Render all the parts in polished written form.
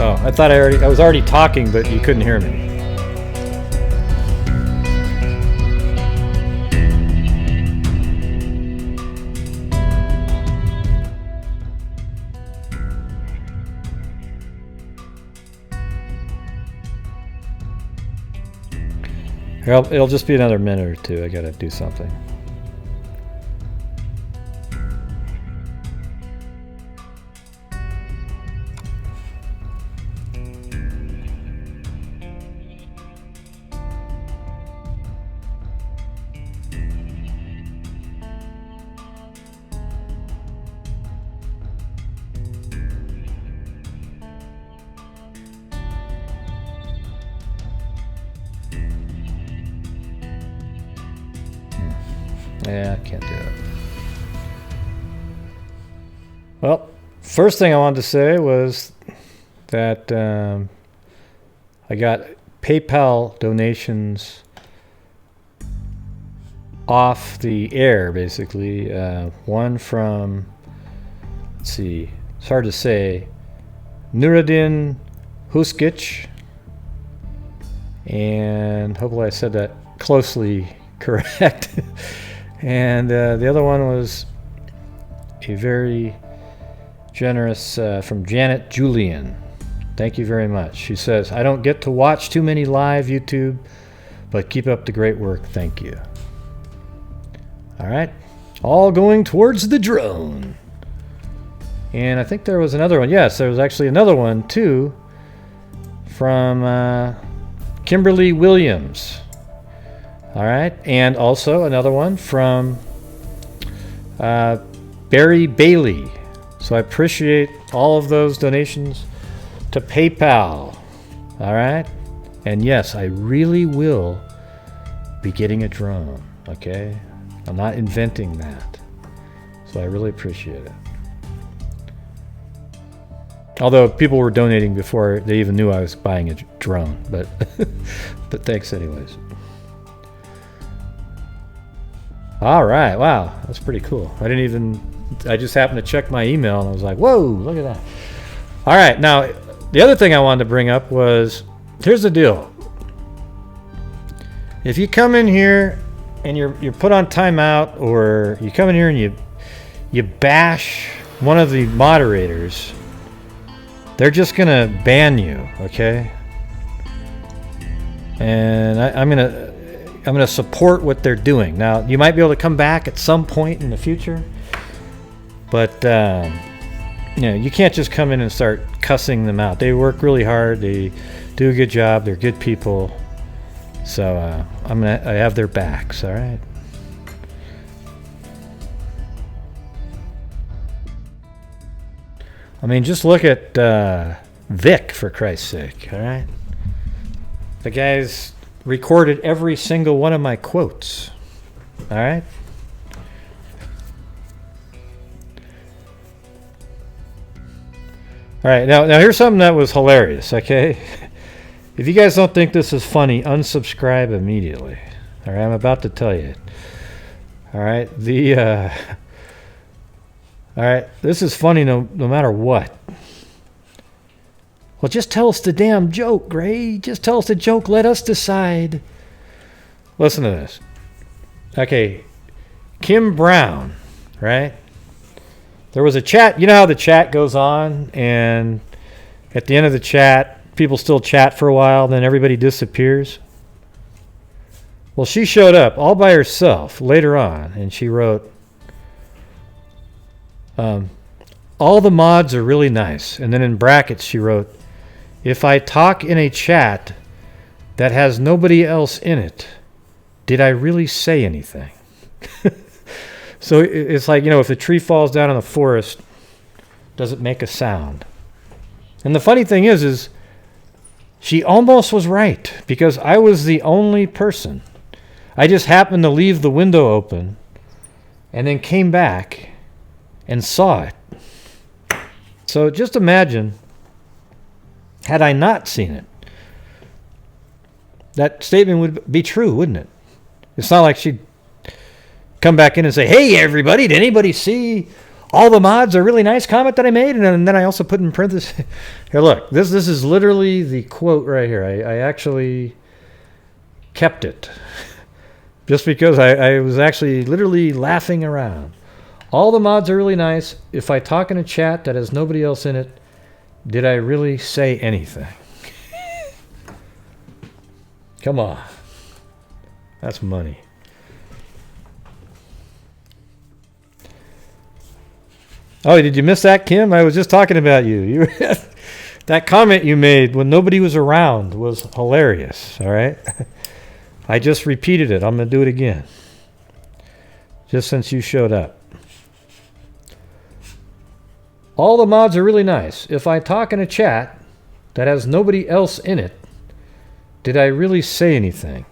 Oh, I thought I was already talking, but you couldn't hear me. It'll just be another minute or two. I gotta do something. Yeah, I can't do it. Well, first thing I wanted to say was that I got PayPal donations off the air, basically. One from, let's see, it's hard to say, Nuruddin Huskic, and hopefully I said that closely correct. And the other one was a very generous from Janet Julian. Thank you very much. She says, I don't get to watch too many live YouTube, but keep up the great work. Thank you. All right. All going towards the drone. And I think there was another one. Yes, there was actually another one, too, from Kimberly Williams. All right, and also another one from Barry Bailey. So I appreciate all of those donations to PayPal. All right, and yes, I really will be getting a drone. Okay, I'm not inventing that, so I really appreciate it. Although people were donating before they even knew I was buying a drone, but but thanks anyways. All right, wow, that's pretty cool. I just happened to check my email and I was like, whoa, look at that. All right, now, the other thing I wanted to bring up was, here's the deal. If you come in here and you're put on timeout, or you come in here and you bash one of the moderators, they're just going to ban you, okay? And I'm going to support what they're doing. Now, you might be able to come back at some point in the future, but you can't just come in and start cussing them out. They work really hard. They do a good job. They're good people. So I have their backs. All right. I mean, just look at Vic, for Christ's sake. All right. The guy's recorded every single one of my quotes. All right. All right. Now here's something that was hilarious. Okay. If you guys don't think this is funny, unsubscribe immediately. All right. I'm about to tell you. All right. All right. This is funny no matter what. Well, just tell us the damn joke, Gray. Just tell us the joke. Let us decide. Listen to this. Okay. Kim Brown, right? There was a chat. You know how the chat goes on, and at the end of the chat, people still chat for a while, then everybody disappears? Well, she showed up all by herself later on, and she wrote, all the mods are really nice. And then in brackets, she wrote, if I talk in a chat that has nobody else in it, did I really say anything? So it's like, if a tree falls down in the forest, does it make a sound? And the funny thing is she almost was right, because I was the only person. I just happened to leave the window open and then came back and saw it. So just imagine, had I not seen it, that statement would be true, wouldn't it? It's not like she'd come back in and say, hey, everybody, did anybody see all the mods are really nice comment that I made, and then I also put in parentheses. Here, look, this is literally the quote right here. I actually kept it just because I was actually literally laughing around. All the mods are really nice. If I talk in a chat that has nobody else in it, did I really say anything? Come on. That's money. Oh, did you miss that, Kim? I was just talking about you. That comment you made when nobody was around was hilarious, all right? I just repeated it. I'm going to do it again. Just since you showed up. All the mods are really nice. If I talk in a chat that has nobody else in it, did I really say anything?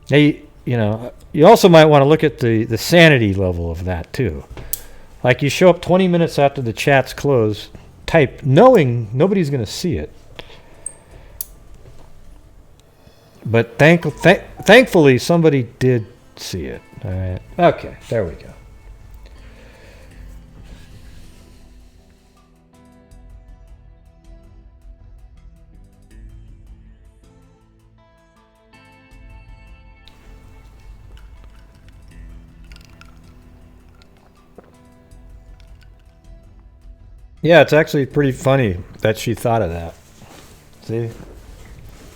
Hey, you also might want to look at the sanity level of that, too. Like you show up 20 minutes after the chat's closed, type, knowing nobody's going to see it. But thankfully, somebody did see it. All right. Okay, there we go. Yeah, it's actually pretty funny that she thought of that. See?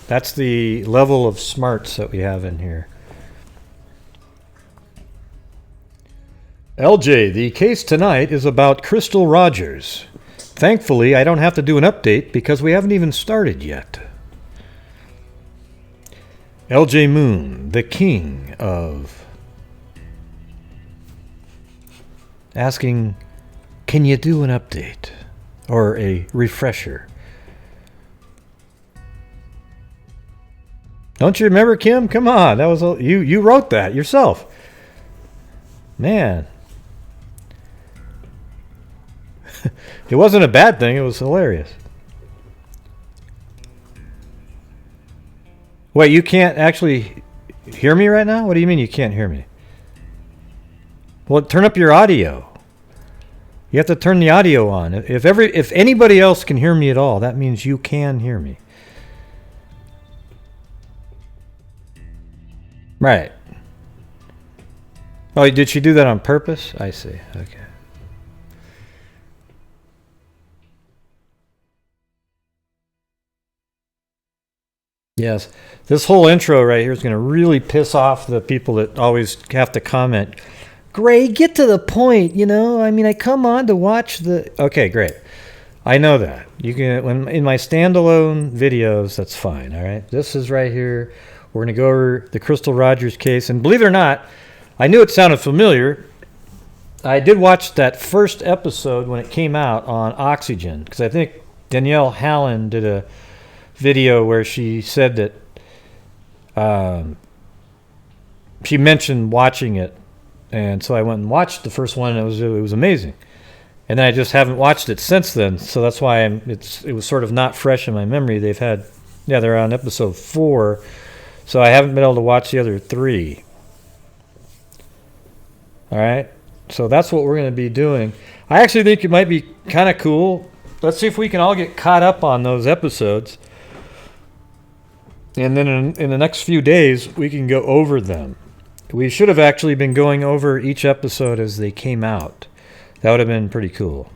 That's the level of smarts that we have in here. LJ, the case tonight is about Crystal Rogers. Thankfully, I don't have to do an update because we haven't even started yet. LJ Moon, the king of... asking, can you do an update? Or a refresher? Don't you remember, Kim? Come on, that was you wrote that yourself. Man. It wasn't a bad thing, it was hilarious. Wait, you can't actually hear me right now? What do you mean you can't hear me? Well, turn up your audio. You have to turn the audio on. If anybody else can hear me at all, that means you can hear me. Right. Oh, did she do that on purpose? I see. Okay. Yes. This whole intro right here is going to really piss off the people that always have to comment. Gray, get to the point, I mean, I come on to watch the... Okay, great. I know that. You can, when in my standalone videos, that's fine, all right? This is right here. We're going to go over the Crystal Rogers case. And believe it or not, I knew it sounded familiar. I did watch that first episode when it came out on Oxygen, because I think Danielle Hallen did a video where she said that she mentioned watching it. And so I went and watched the first one, and it was amazing. And then I just haven't watched it since then, so that's why it was sort of not fresh in my memory. They're on episode 4, so I haven't been able to watch the other 3. All right, so that's what we're going to be doing. I actually think it might be kind of cool. Let's see if we can all get caught up on those episodes, and then in the next few days we can go over them. We should have actually been going over each episode as they came out. That would have been pretty cool.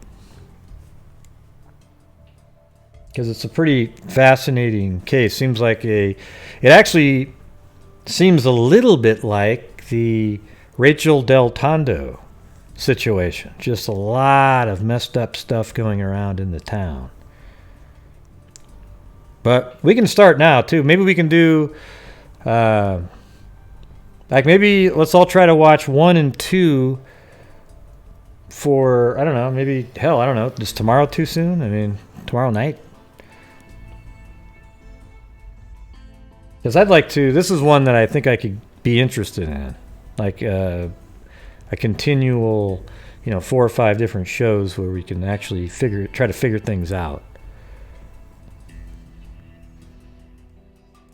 Because it's a pretty fascinating case. It actually seems a little bit like the Rachel Del Tondo situation. Just a lot of messed up stuff going around in the town. But we can start now, too. Maybe we can do... maybe let's all try to watch 1 and 2 for, I don't know, maybe, hell, I don't know. Is tomorrow too soon? I mean, tomorrow night? Because I'd like to, this is one that I think I could be interested in. Like a continual, 4 or 5 different shows where we can actually try to figure things out.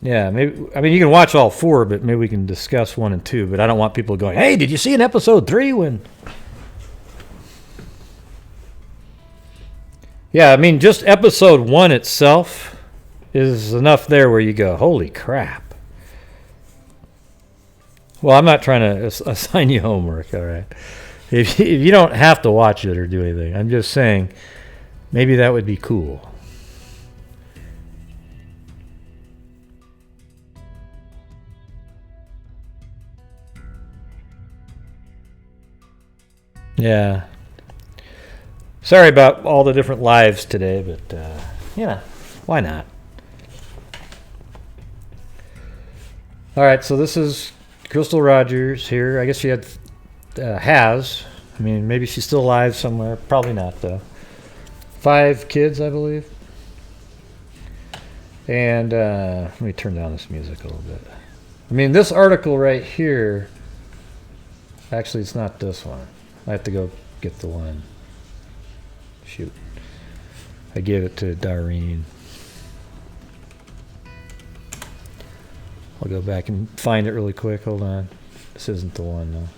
Yeah, maybe. I mean, you can watch all 4, but maybe we can discuss 1 and 2. But I don't want people going, "Hey, did you see in episode 3 when?" Yeah, I mean, just episode 1 itself is enough there where you go, holy crap. Well, I'm not trying to assign you homework, all right? If you don't have to watch it or do anything, I'm just saying maybe that would be cool. Yeah. Sorry about all the different lives today, but, why not? All right, so this is Crystal Rogers here. I guess she has. I mean, maybe she's still alive somewhere. Probably not, though. 5 kids, I believe. And let me turn down this music a little bit. I mean, this article right here, actually, it's not this one. I have to go get the one. Shoot. I gave it to Darlene. I'll go back and find it really quick. Hold on. This isn't the one, though.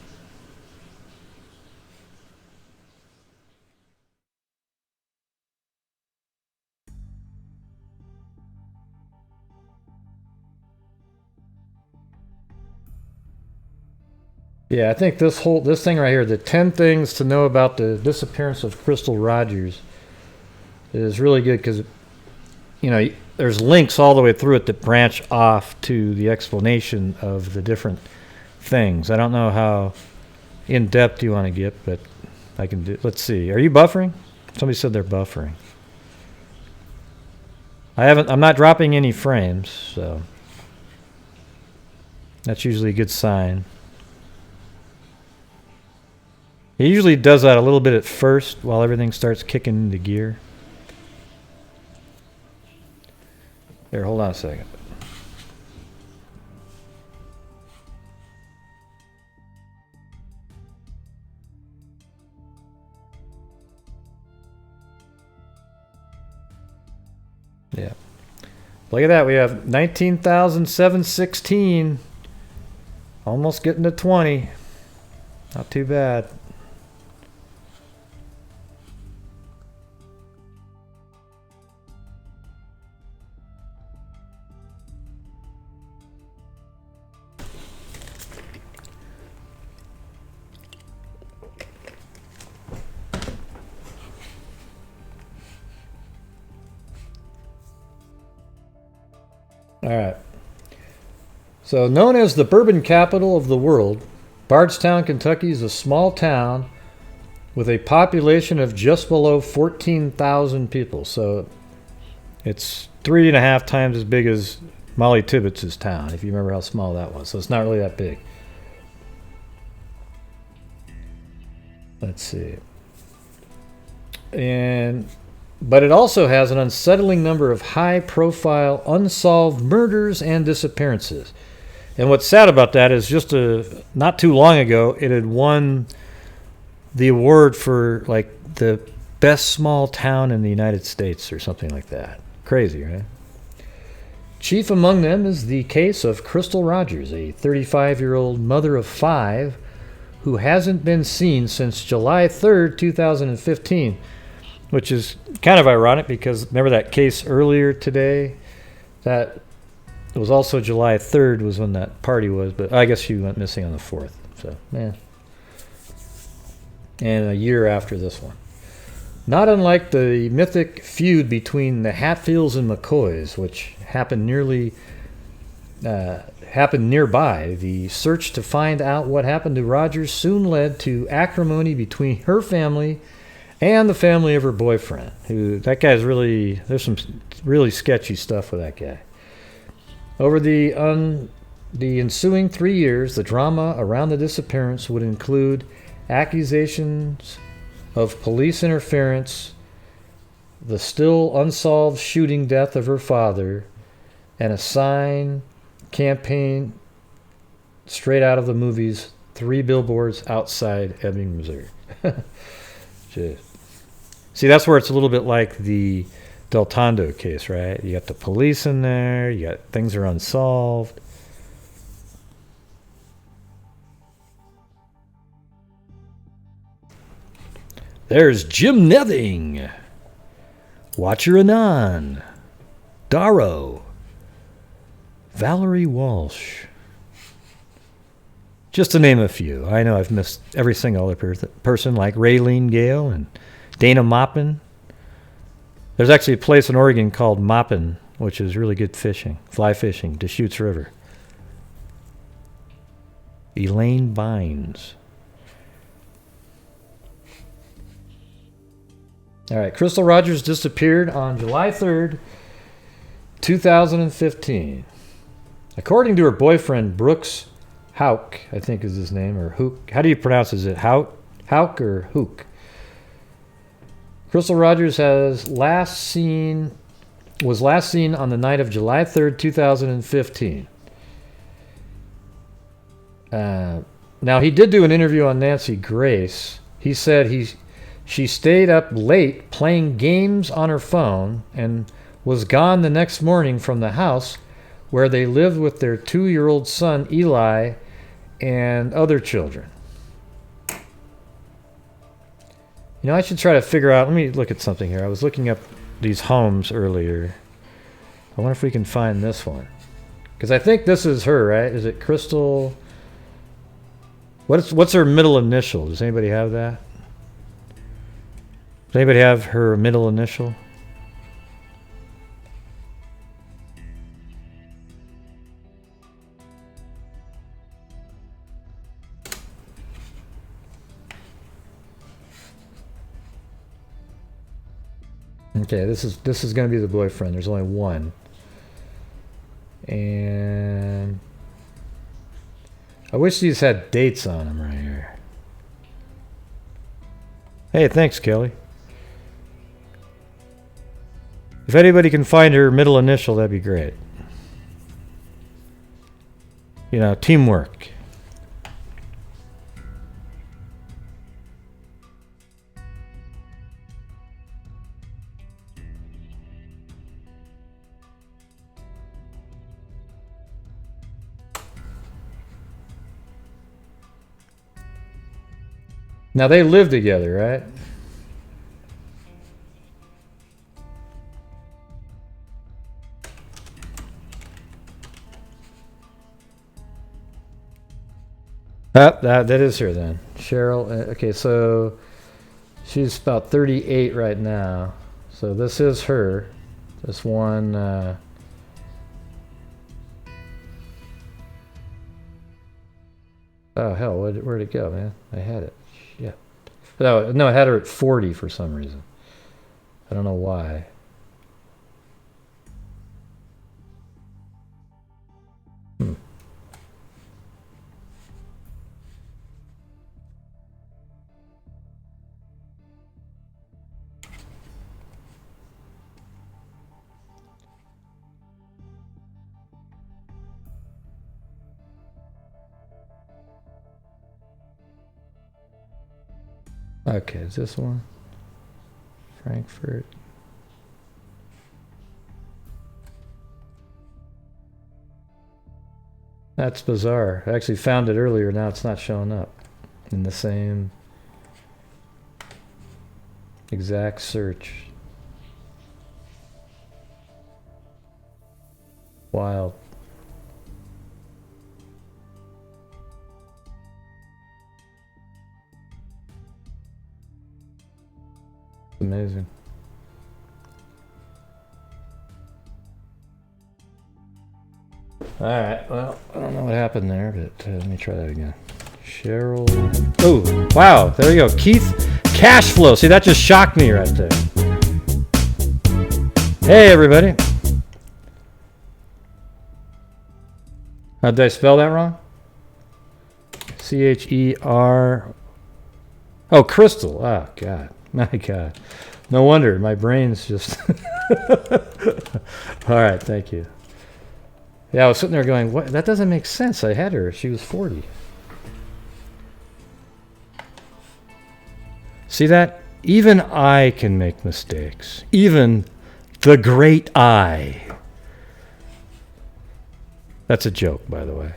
Yeah, I think this thing right here, the 10 things to know about the disappearance of Crystal Rogers, is really good because, there's links all the way through it that branch off to the explanation of the different things. I don't know how in depth you want to get, but I can do. Let's see. Are you buffering? Somebody said they're buffering. I'm not dropping any frames, so that's usually a good sign. He usually does that a little bit at first while everything starts kicking into gear. Here, hold on a second. Yeah. Look at that. We have 19,716. Almost getting to 20. Not too bad. All right. So, known as the bourbon capital of the world, Bardstown, Kentucky is a small town with a population of just below 14,000 people. So, it's 3.5 times as big as Molly Tibbetts' town, if you remember how small that was. So, it's not really that big. Let's see. But it also has an unsettling number of high-profile, unsolved murders and disappearances. And what's sad about that is just not too long ago, it had won the award for like the best small town in the United States or something like that. Crazy, right? Chief among them is the case of Crystal Rogers, a 35-year-old mother of 5 who hasn't been seen since July 3rd, 2015. Which is kind of ironic because remember that case earlier today? That it was also July 3rd was when that party was, but I guess she went missing on the 4th. So, yeah. And a year after this one. Not unlike the mythic feud between the Hatfields and McCoys, which happened nearby, the search to find out what happened to Rogers soon led to acrimony between her family and the family of her boyfriend. That guy's there's some really sketchy stuff with that guy. Over the ensuing 3 years, the drama around the disappearance would include accusations of police interference, the still unsolved shooting death of her father, and a sign campaign straight out of the movies 3 Billboards Outside Ebbing, Missouri. Jeez. See, that's where it's a little bit like the Del Tondo case, right? You got the police in there. You got things are unsolved. There's Jim Nething. Watcher Anon, Darrow, Valerie Walsh. Just to name a few. I know I've missed every single other person like Raylene Gale and Dana Maupin. There's actually a place in Oregon called Maupin, which is really good fishing, fly fishing, Deschutes River. Elaine Bynes. All right, Crystal Rogers disappeared on July 3rd, 2015. According to her boyfriend, Brooks Hauk, I think is his name, or Hook. How do you pronounce it? Is it Hauk or Hook? Crystal Rogers was last seen on the night of July 3rd, 2015. Now, he did do an interview on Nancy Grace. He said she stayed up late playing games on her phone and was gone the next morning from the house where they lived with their 2-year-old son, Eli, and other children. You know, I should try to figure out... Let me look at something here. I was looking up these homes earlier. I wonder if we can find this one. Because I think this is her, right? Is it Crystal... What's her middle initial? Does anybody have that? Does anybody have her middle initial? Okay, this is going to be the boyfriend. There's only one. And I wish these had dates on them right here. Hey, thanks, Kelly. If anybody can find her middle initial, that'd be great. You know, teamwork. Now they live together, right? That is her then. Cheryl. Okay, so she's about 38 right now. So this is her. This one. Oh hell, where'd it go, man? I had it. Shit. No, I had her at 40 for some reason. I don't know why. Okay, is this one? Frankfurt. That's bizarre. I actually found it earlier. Now it's not showing up in the same exact search. Wild. Amazing. All right. Well, I don't know what happened there, but let me try that again. Cheryl. Oh, wow. There you go. Keith Cashflow. See, that just shocked me right there. Hey, everybody. Did I spell that wrong? C-H-E-R. Oh, Crystal. Oh, God. My God. No wonder. My brain's just... All right. Thank you. Yeah, I was sitting there going, "What? That doesn't make sense. I had her. She was 40. See that? Even I can make mistakes. Even the great I. That's a joke, by the way.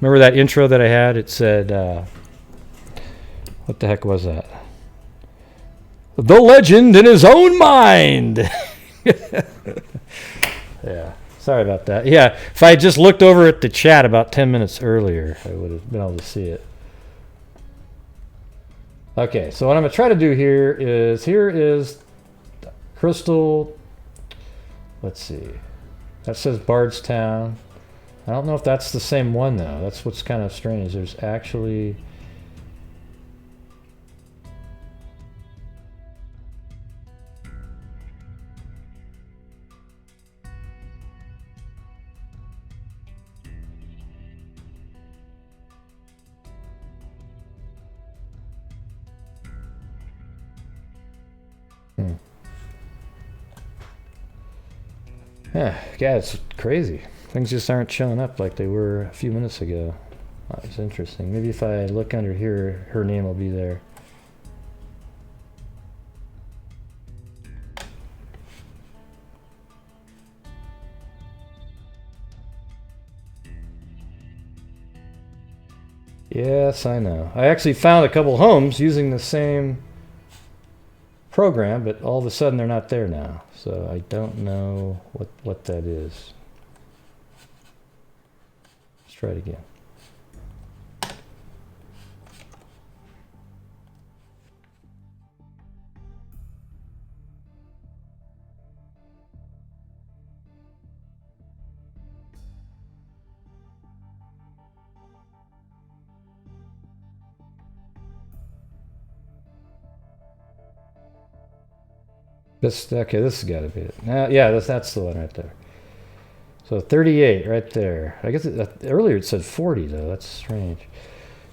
Remember that intro that I had? It said, what the heck was that? The legend in his own mind. Yeah. Sorry about that. Yeah. If I had just looked over at the chat about 10 minutes earlier, I would have been able to see it. Okay. So what I'm going to try to do here is Crystal. Let's see. That says Bardstown. I don't know if that's the same one, though. That's what's kind of strange. There's actually... Yeah, it's crazy. Things just aren't showing up like they were a few minutes ago. That was interesting. Maybe if I look under here, her name will be there. Yes, I know. I actually found a couple homes using the same program, but all of a sudden they're not there now. So I don't know what that is. Let's try it again. This has got to be it. Yeah, that's the one right there. So 38 right there. I guess earlier it said 40 though. That's strange.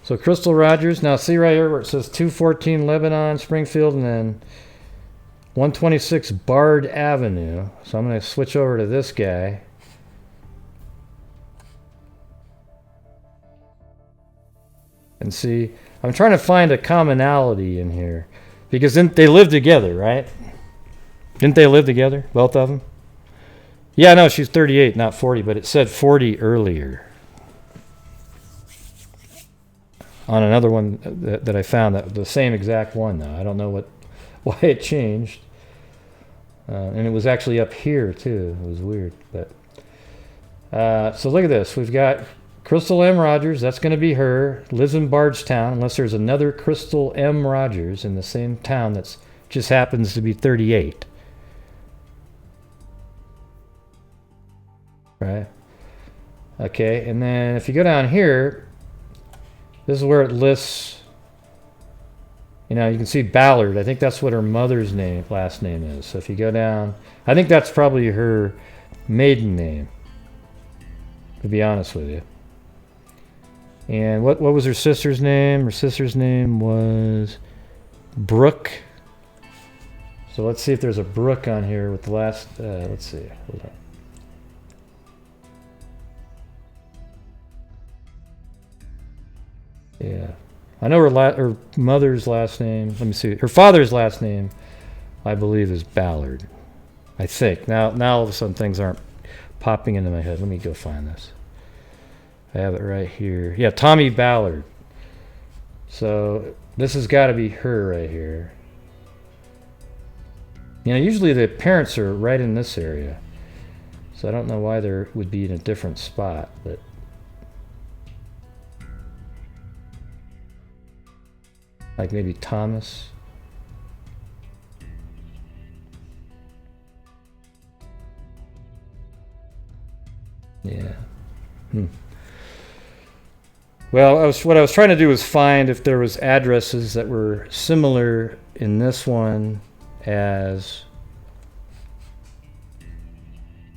So Crystal Rogers. Now see right here where it says 214 Lebanon, Springfield, and then 126 Bard Avenue. So I'm going to switch over to this guy. And see, I'm trying to find a commonality in here. Because they live together, right? Didn't they live together, both of them? Yeah, no, she's 38, not 40, but it said 40 earlier. On another one that I found, the same exact one, though. I don't know why it changed. And it was actually up here, too. It was weird. But so look at this. We've got Crystal M. Rogers. That's going to be her. Lives in Bardstown, unless there's another Crystal M. Rogers in the same town that just happens to be 38. Right. Okay, and then if you go down here, this is where it lists, you can see Ballard. I think that's what her mother's last name is. So if you go down, I think that's probably her maiden name, to be honest with you. And what was her sister's name? Her sister's name was Brooke. So let's see if there's a Brooke on here with the last, let's see, hold on. Yeah, I know her mother's last name. Let me see. Her father's last name, I believe, is Ballard. I think. Now all of a sudden things aren't popping into my head. Let me go find this. I have it right here. Yeah, Tommy Ballard. So this has got to be her right here. Usually the parents are right in this area. So I don't know why they would be in a different spot, but... like maybe Thomas. Yeah. Well, what I was trying to do was find if there was addresses that were similar in this one as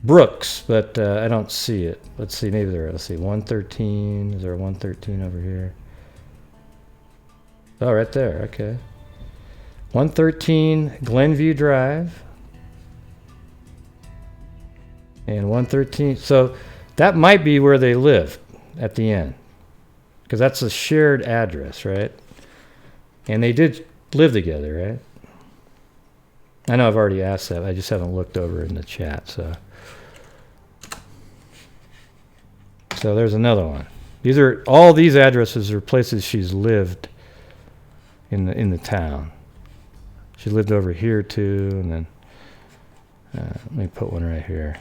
Brooks, but I don't see it. Let's see, maybe there. Let's see, 113. Is there a 113 over here? Oh, right there. Okay. 113 Glenview Drive. And 113. So that might be where they live at the end. Because that's a shared address, right? And they did live together, right? I know I've already asked that. I just haven't looked over in the chat. So there's another one. All these addresses are places she's lived in the town. She lived over here too, and then let me put one right here.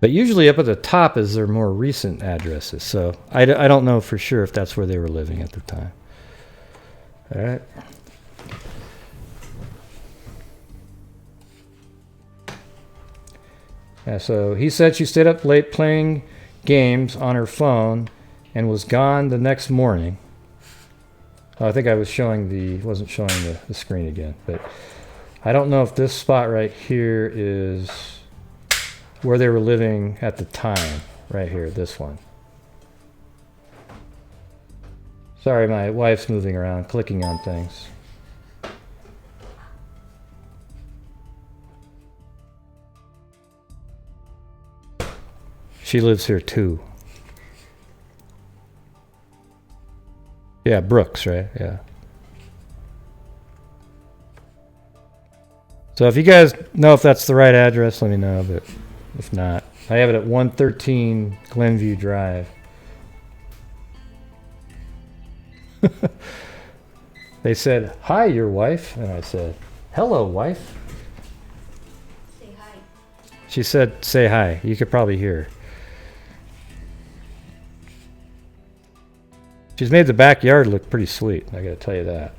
But usually up at the top is their more recent addresses. So I don't know for sure if that's where they were living at the time. All right. Yeah, so he said she stayed up late playing games on her phone and was gone the next morning. Oh, I think I was wasn't showing the screen again. But I don't know if this spot right here is where they were living at the time. Right here, this one. Sorry, my wife's moving around, clicking on things. She lives here too. Yeah, Brooks, right? Yeah. So if you guys know if that's the right address, let me know. But if not, I have it at 113 Glenview Drive. They said, "Hi, your wife," and I said, "Hello, wife." Say hi. She said, "Say hi." You could probably hear her. She's made the backyard look pretty sweet, I gotta tell you that.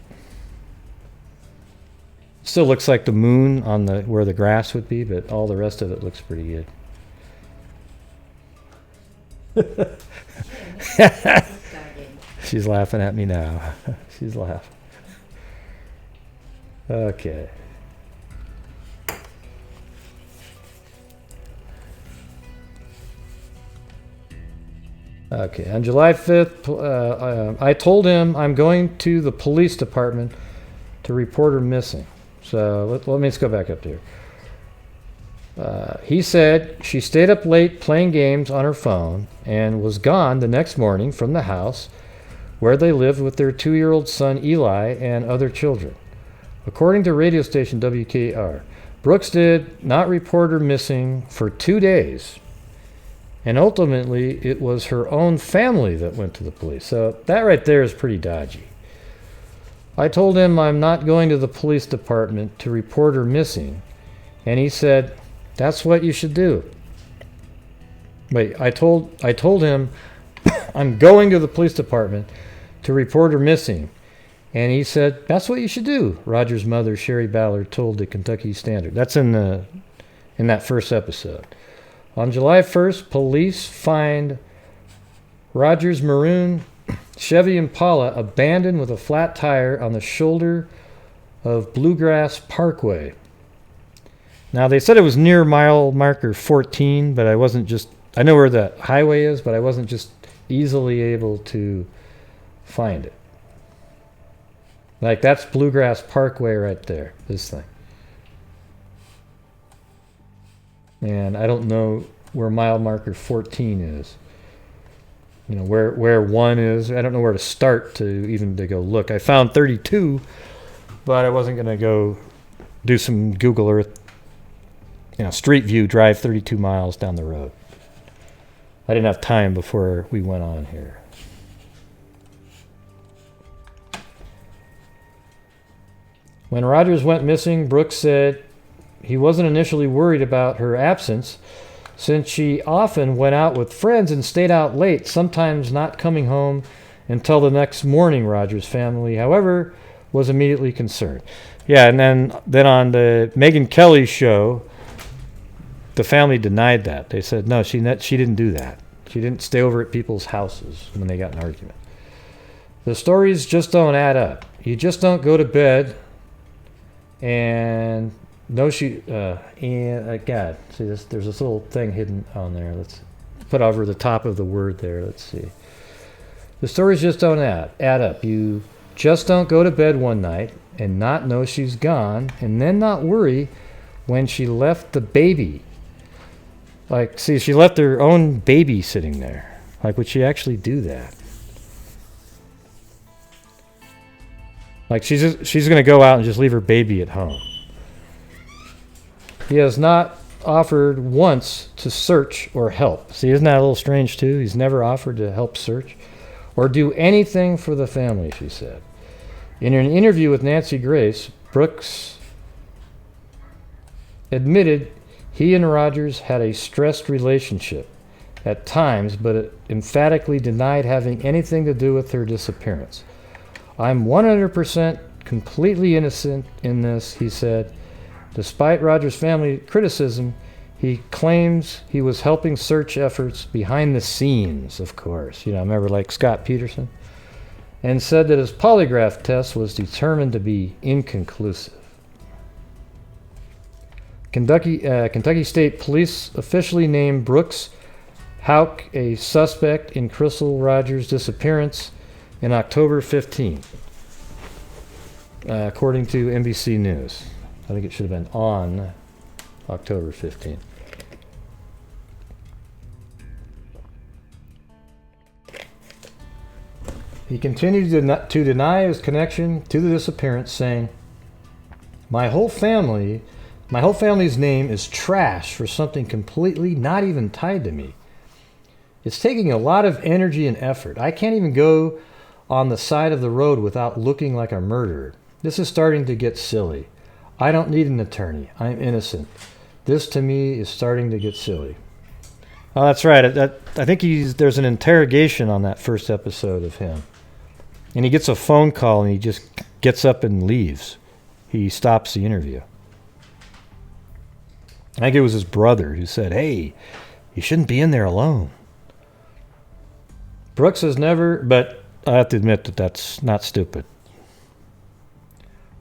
Still looks like the moon on where the grass would be, but all the rest of it looks pretty good. She's laughing at me now. She's laughing. Okay. Okay, on July 5th, I told him I'm going to the police department to report her missing. So let me just go back up there. He said she stayed up late playing games on her phone and was gone the next morning from the house where they lived with their 2-year-old son Eli and other children. According to radio station WKR, Brooks did not report her missing for 2 days. And ultimately, it was her own family that went to the police. So that right there is pretty dodgy. I told him I'm not going to the police department to report her missing. And he said, "That's what you should do." Wait, I told him I'm going to the police department to report her missing. And he said, "That's what you should do," Roger's mother, Sherry Ballard, told the Kentucky Standard. That's in that first episode. On July 1st, police find Roger's maroon Chevy Impala abandoned with a flat tire on the shoulder of Bluegrass Parkway. Now, they said it was near mile marker 14, but I know where the highway is, but I wasn't just easily able to find it. Like, that's Bluegrass Parkway right there, this thing. And I don't know where mile marker 14 is. You know, where 1 is. I don't know where to start to go look. I found 32, but I wasn't going to go do some Google Earth, Street View, drive 32 miles down the road. I didn't have time before we went on here. When Rogers went missing, Brooks said he wasn't initially worried about her absence since she often went out with friends and stayed out late, sometimes not coming home until the next morning. Rogers' family, however, was immediately concerned. Yeah, and then on the Megyn Kelly show, the family denied that. They said, no, she didn't do that. She didn't stay over at people's houses when they got in an argument. The stories just don't add up. You just don't go to bed and God, see this. There's this little thing hidden on there. Let's put over the top of the word there. Let's see. The stories just don't add up. You just don't go to bed one night and not know she's gone, and then not worry when she left the baby. Like, see, she left her own baby sitting there. Like, would she actually do that? Like she's going to go out and just leave her baby at home. He has not offered once to search or help. See, isn't that a little strange too? He's never offered to help search or do anything for the family, she said. In an interview with Nancy Grace, Brooks admitted he and Rogers had a stressed relationship at times, but emphatically denied having anything to do with her disappearance. I'm 100% completely innocent in this, he said. Despite Rogers' family criticism, he claims he was helping search efforts behind the scenes, of course. Remember like Scott Peterson? And said that his polygraph test was determined to be inconclusive. Kentucky State Police officially named Brooks Houck a suspect in Crystal Rogers' disappearance in October 15, according to NBC News. I think it should have been on October 15. He continued to deny his connection to the disappearance, saying, My whole family's name is trash for something completely not even tied to me. It's taking a lot of energy and effort. I can't even go on the side of the road without looking like a murderer. This is starting to get silly. I don't need an attorney. I'm innocent. This to me is starting to get silly. Oh, that's right. I think there's an interrogation on that first episode of him. And he gets a phone call and he just gets up and leaves. He stops the interview. I think it was his brother who said, hey, you shouldn't be in there alone. Brooks has never, but I have to admit that that's not stupid.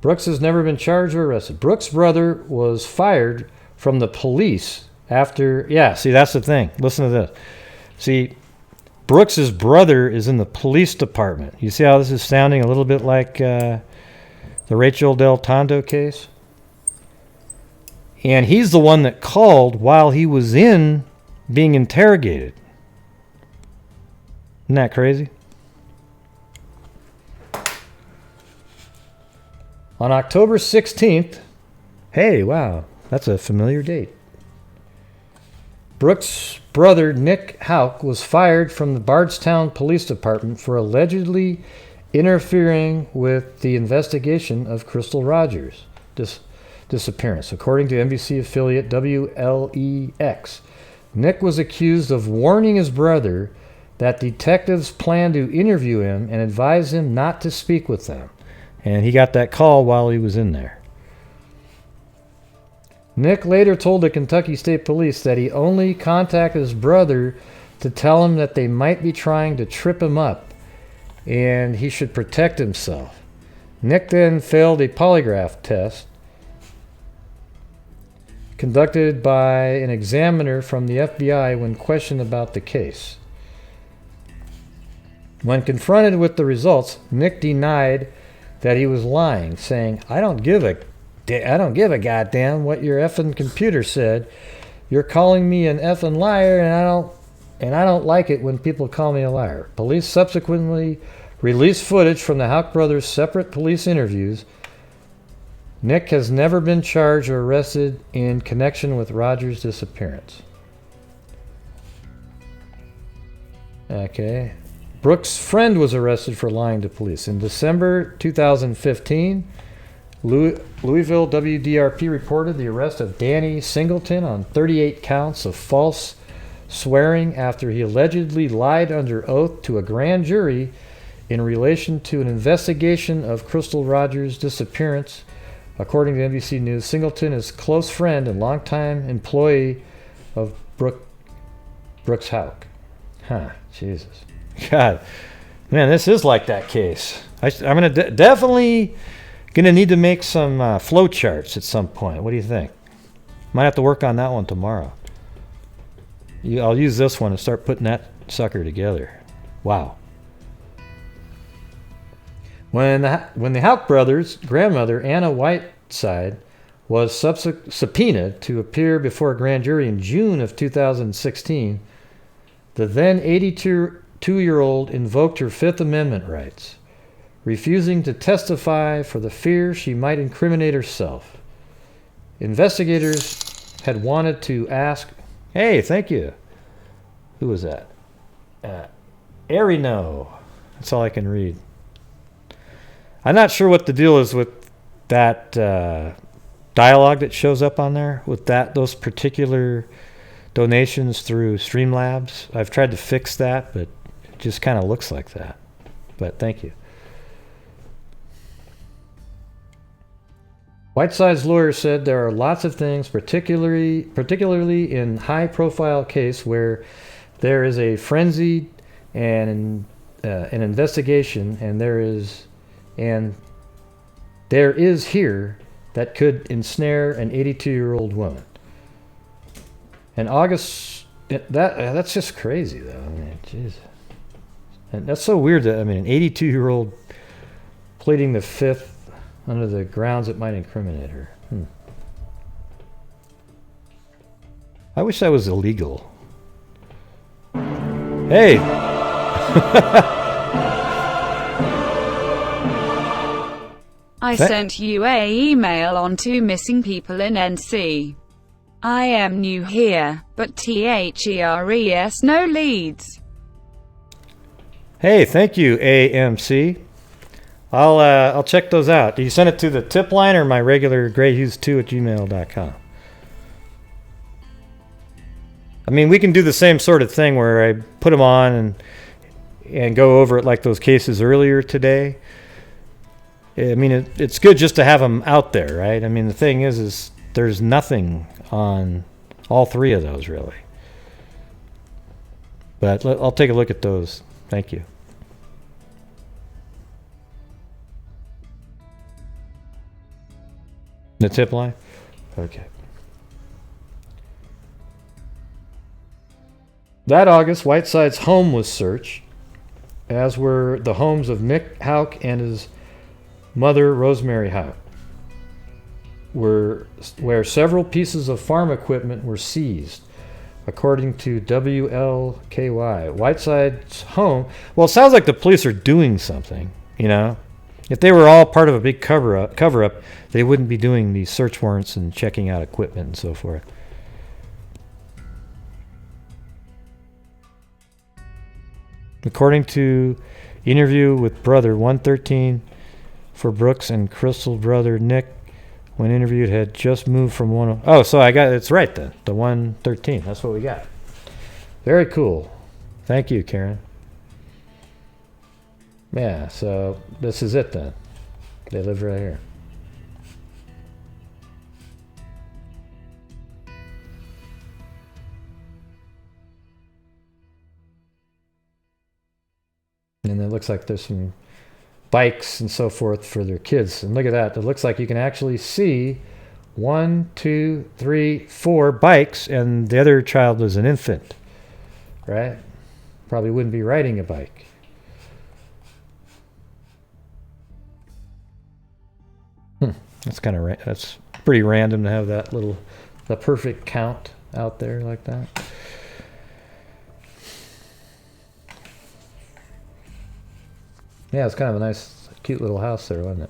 Brooks has never been charged or arrested. Brooks' brother was fired from the police after, see, that's the thing. Listen to this. See, Brooks' brother is in the police department. You see how this is sounding a little bit like the Rachel Del Tondo case? And he's the one that called while he was being interrogated. Isn't that crazy? On October 16th, hey, wow, that's a familiar date. Brooks' brother, Nick Houck, was fired from the Bardstown Police Department for allegedly interfering with the investigation of Crystal Rogers' disappearance, according to NBC affiliate WLEX. Nick was accused of warning his brother that detectives planned to interview him and advise him not to speak with them. And he got that call while he was in there. Nick later told the Kentucky State Police that he only contacted his brother to tell him that they might be trying to trip him up and he should protect himself. Nick then failed a polygraph test conducted by an examiner from the FBI when questioned about the case. When confronted with the results, Nick denied that he was lying, saying, I don't give a goddamn what your effing computer said. You're calling me an effing liar, and I don't like it when people call me a liar. Police subsequently released footage from the Houck brothers' separate police interviews. Nick has never been charged or arrested in connection with Rogers' disappearance. Okay. Brooks' friend was arrested for lying to police. In December 2015, Louisville WDRP reported the arrest of Danny Singleton on 38 counts of false swearing after he allegedly lied under oath to a grand jury in relation to an investigation of Crystal Rogers' disappearance. According to NBC News, Singleton is a close friend and longtime employee of Brooks Houck. Jesus. God, man, this is like that case. I'm going to definitely going to need to make some flow charts at some point. What do you think? Might have to work on that one tomorrow. I'll use this one and start putting that sucker together. Wow. When the Houck brothers' grandmother, Anna Whiteside, was subpoenaed to appear before a grand jury in June of 2016, the then 82-year-old invoked her Fifth Amendment rights. refusing to testify for the fear she might incriminate herself. Investigators had wanted to ask... Hey, thank you. Who was that? Arino. That's all I can read. I'm not sure what the deal is with that dialogue that shows up on there, with those particular donations through Streamlabs. I've tried to fix that, but it just kind of looks like that. But thank you. Whiteside's lawyer said there are lots of things, particularly in high-profile case where there is a frenzied and an investigation, and there is here that could ensnare an 82-year-old woman. And August, that's just crazy, though. I mean, jeez. And that's so weird that, I mean, an 82-year-old pleading the fifth under the grounds it might incriminate her. I wish that was illegal. Hey! I sent you a email on 2 missing people in NC. I am new here, but THERES no leads. Hey, thank you, AMC. I'll check those out. Do you send it to the tip line or my regular grayhughes2@gmail.com? I mean, we can do the same sort of thing where I put them on and go over it like those cases earlier today. I mean, it's good just to have them out there, right? I mean, the thing is there's nothing on all 3 of those, really. But I'll take a look at those. Thank you. The tip line? Okay. That August, Whiteside's home was searched, as were the homes of Mick Houck and his mother, Rosemary Houck, where several pieces of farm equipment were seized, according to WLKY. Whiteside's home... Well, it sounds like the police are doing something, you know? If they were all part of a big cover-up, they wouldn't be doing these search warrants and checking out equipment and so forth. According to interview with brother 113 for Brooks and Crystal brother Nick, when interviewed, had just moved from one. Oh, so I got it's right then. The 113. That's what we got. Very cool. Thank you, Karen. Yeah, so this is it then. They live right here. And it looks like there's some bikes and so forth for their kids. And look at that. It looks like you can actually see 1, 2, 3, 4 bikes, and the other child was an infant, right? Probably wouldn't be riding a bike. That's pretty random to have that the perfect count out there like that. Yeah, it's kind of a nice, cute little house there, wasn't it?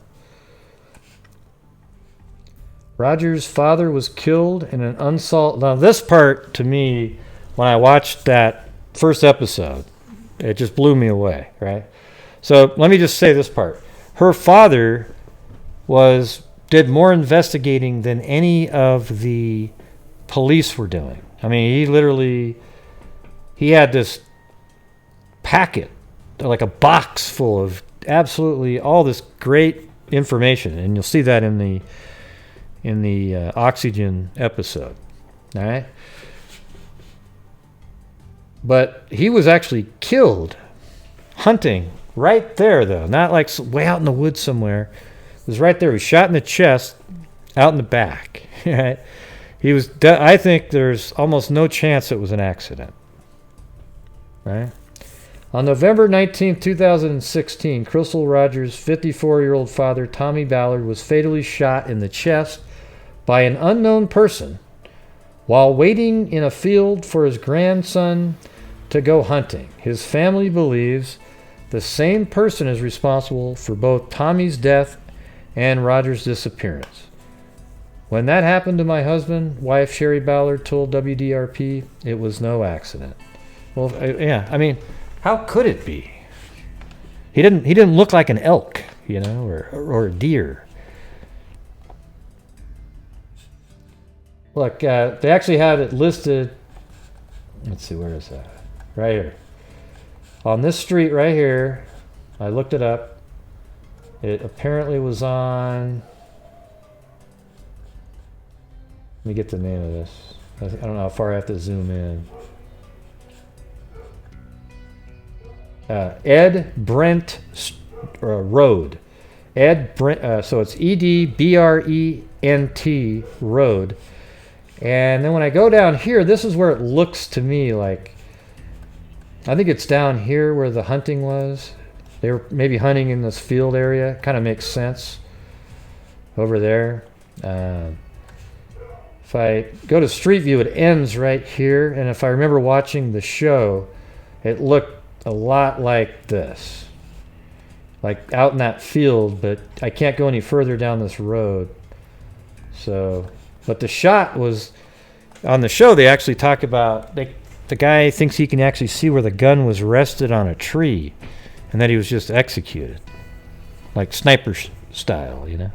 Roger's father was killed in an unsolved... Now, this part, to me, when I watched that first episode, it just blew me away, right? So, let me just say this part. Her father did more investigating than any of the police were doing. I mean, he had this packet, like a box full of absolutely all this great information, and you'll see that in the oxygen episode. All right, but he was actually killed hunting right there, though, not like way out in the woods somewhere. It was right there. He was shot in the chest, out in the back. Right? I think there's almost no chance it was an accident. Right? On November 19, 2016, Crystal Rogers' 54-year-old father, Tommy Ballard, was fatally shot in the chest by an unknown person while waiting in a field for his grandson to go hunting. His family believes The same person is responsible for both Tommy's death and Roger's disappearance. When that happened to my husband, wife Sherry Ballard told WDRP it was no accident. Well, yeah, I mean, how could it be? He didn't look like an elk, you know, or a deer. Look, they actually had it listed. Let's see, where is that? Right here. On this street right here, I looked it up. It apparently was on. Let me get the name of this. I don't know how far I have to zoom in. Ed Brent Road. Ed Brent. So it's EDBRENT Road. And then when I go down here, this is where it looks to me like. I think it's down here where the hunting was. They were maybe hunting in this field area. Kind of makes sense. Over there. If I go to Street View, it ends right here. And if I remember watching the show, it looked a lot like this. Like out in that field, but I can't go any further down this road. So, but the shot was, on the show they actually talk about, the guy thinks he can actually see where the gun was rested on a tree and that he was just executed. Like sniper style, you know?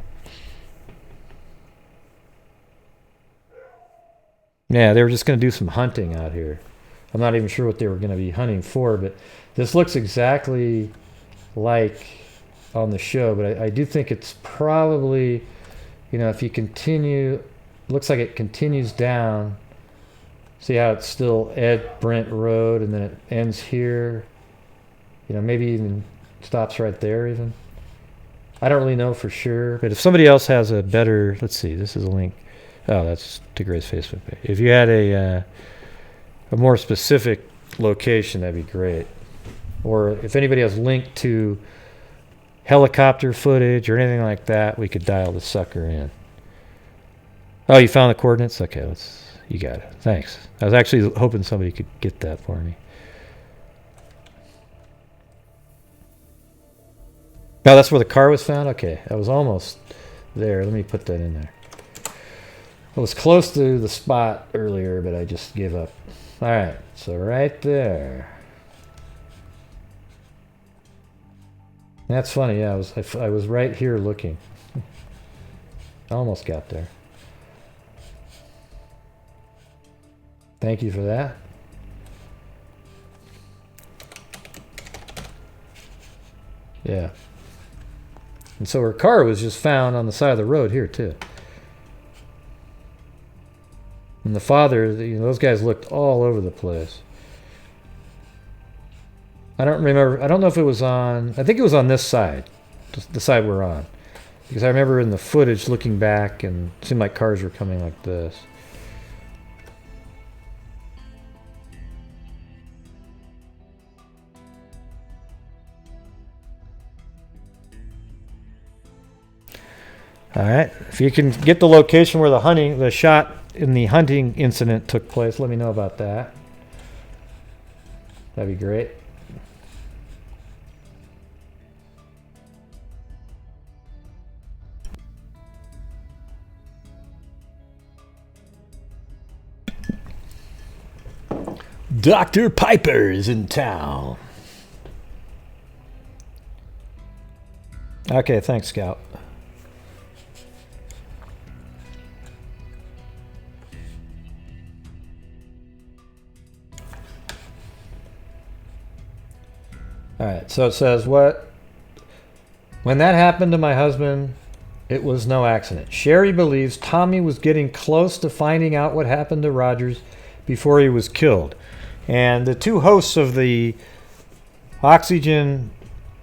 Yeah, they were just going to do some hunting out here. I'm not even sure what they were going to be hunting for, but this looks exactly like on the show. But I do think it's probably, you know, if you continue, looks like it continues down. See how it's still Ed Brent Road, and then it ends here. You know, maybe even stops right there even. I don't really know for sure, but if somebody else has a better, let's see, this is a link. Oh, that's to Gray's Facebook page. If you had a more specific location, that'd be great. Or if anybody has linked to helicopter footage or anything like that, we could dial the sucker in. Oh, you found the coordinates? Okay, you got it. Thanks. I was actually hoping somebody could get that for me. Oh, that's where the car was found? Okay, I was almost there. Let me put that in there. I was close to the spot earlier, but I just gave up. All right, so right there. That's funny. Yeah, I was right here looking. I almost got there. Thank you for that. Yeah. And so her car was just found on the side of the road here too. And the father, you know, those guys looked all over the place. I don't remember. I don't know if it was on. I think it was on this side, the side we're on, because I remember in the footage looking back and it seemed like cars were coming like this. All right. If you can get the location where the shot in the hunting incident took place, let me know about that. That'd be great. Dr. Piper is in town. Okay, thanks, Scout. All right, so it says when that happened to my husband, it was no accident. Sherry believes Tommy was getting close to finding out what happened to Rogers before he was killed. And the two hosts of the Oxygen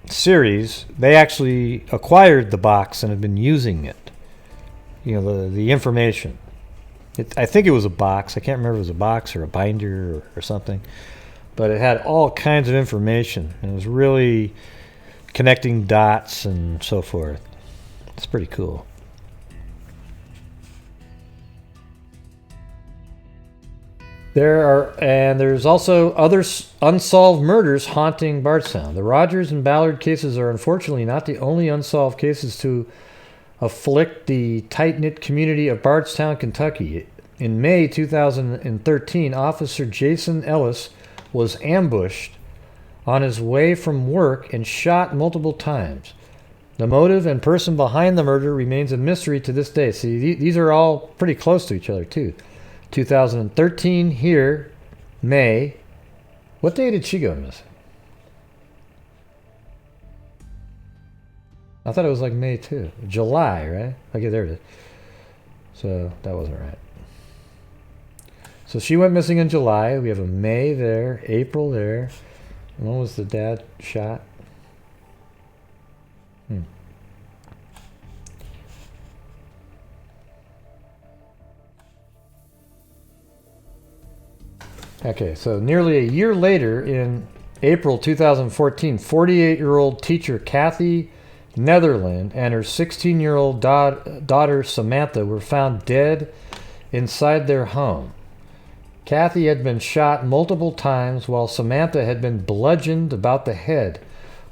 series, they actually acquired the box and have been using it. You know, the information. I think it was a box. I can't remember if it was a box or a binder or something. But it had all kinds of information. And it was really connecting dots and so forth. It's pretty cool. There's also other unsolved murders haunting Bardstown. The Rogers and Ballard cases are unfortunately not the only unsolved cases to afflict the tight-knit community of Bardstown, Kentucky. In May 2013, Officer Jason Ellis was ambushed on his way from work and shot multiple times. The motive and person behind the murder remains a mystery to this day. See, these are all pretty close to each other, too. 2013 here, May. What day did she go missing? I thought it was like May too. July, right? Okay, there it is. So that wasn't right. So she went missing in July. We have a May there, April there. And when was the dad shot? Okay, so nearly a year later, in April 2014, 48-year-old teacher Kathy Netherland and her 16-year-old daughter Samantha were found dead inside their home. Kathy had been shot multiple times while Samantha had been bludgeoned about the head.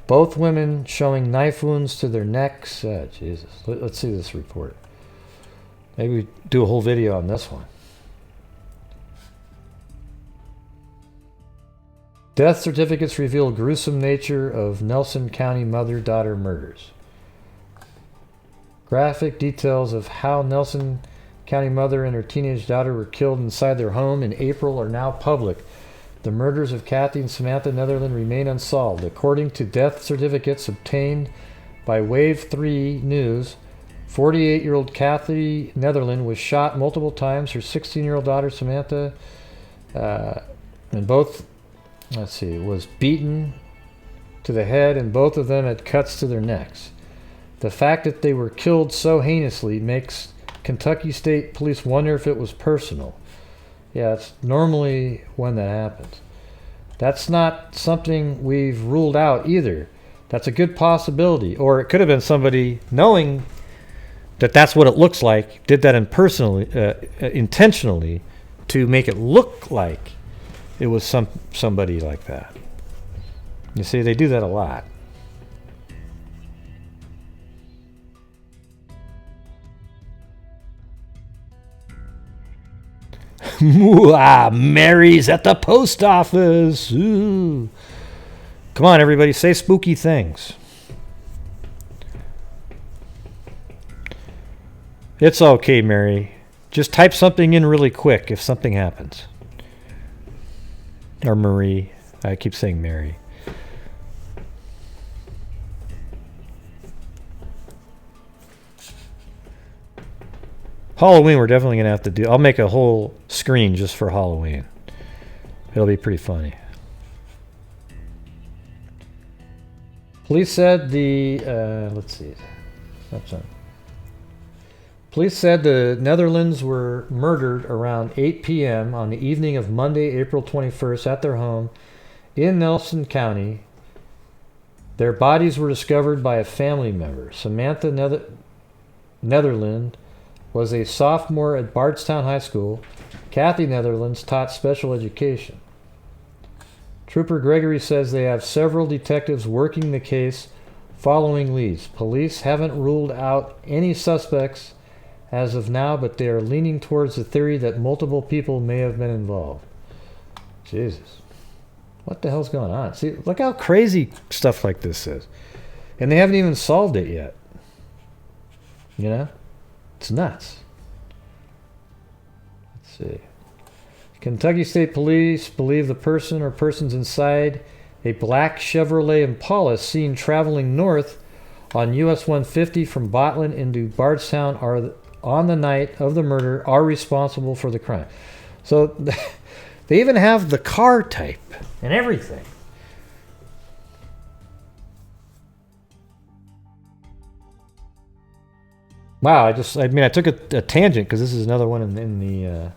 Both women showing knife wounds to their necks. Jesus. Let's see this report. Maybe we do a whole video on this one. Death certificates reveal gruesome nature of Nelson County mother-daughter murders. Graphic details of how Nelson County mother and her teenage daughter were killed inside their home in April are now public. The murders of Kathy and Samantha Netherland remain unsolved. According to death certificates obtained by Wave 3 News, 48-year-old Kathy Netherland was shot multiple times. Her 16-year-old daughter Samantha, and both, was beaten to the head, and both of them had cuts to their necks. The fact that they were killed so heinously makes Kentucky State Police wonder if it was personal. Yeah, it's normally when that happens. That's not something we've ruled out either. That's a good possibility. Or it could have been somebody knowing that that's what it looks like, did that intentionally to make it look like it was somebody like that. You see, they do that a lot. Mary's at the post office. Ooh. Come on, everybody, say spooky things. It's okay, Mary. Just type something in really quick if something happens. Or Marie. I keep saying Mary. Halloween, we're definitely going to have to do. I'll make a whole screen just for Halloween. It'll be pretty funny. Police said let's see. Police said the Netherlands were murdered around 8 p.m. on the evening of Monday, April 21st at their home in Nelson County. Their bodies were discovered by a family member. Samantha Netherland was a sophomore at Bardstown High School. Kathy Netherlands taught special education. Trooper Gregory says they have several detectives working the case following leads. Police haven't ruled out any suspects as of now, but they are leaning towards the theory that multiple people may have been involved. Jesus. What the hell's going on? See, look how crazy stuff like this is. And they haven't even solved it yet. You know? It's nuts. Let's see. Kentucky State Police believe the person or persons inside a black Chevrolet Impala seen traveling north on US 150 from Botland into Bardstown are on the night of the murder are responsible for the crime. So they even have the car type and everything. Wow, I took a tangent because this is another one in the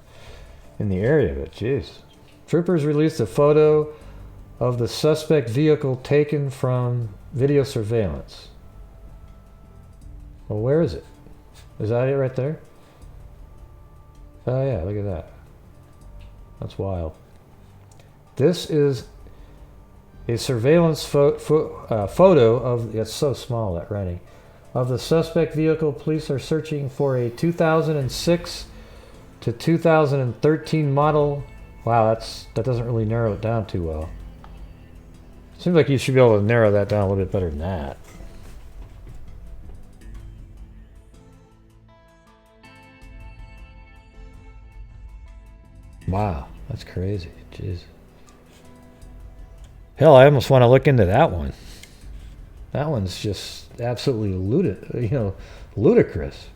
area, but jeez. Troopers released a photo of the suspect vehicle taken from video surveillance. Well, where is it? Is that it right there? Oh yeah, look at that. That's wild. This is a surveillance photo of, it's so small, that writing, of the suspect vehicle. Police are searching for a 2006 to 2013 model. Wow, that doesn't really narrow it down too well. Seems like you should be able to narrow that down a little bit better than that. Wow, that's crazy. Jeez. Hell, I almost want to look into that one. That one's just absolutely ludicrous.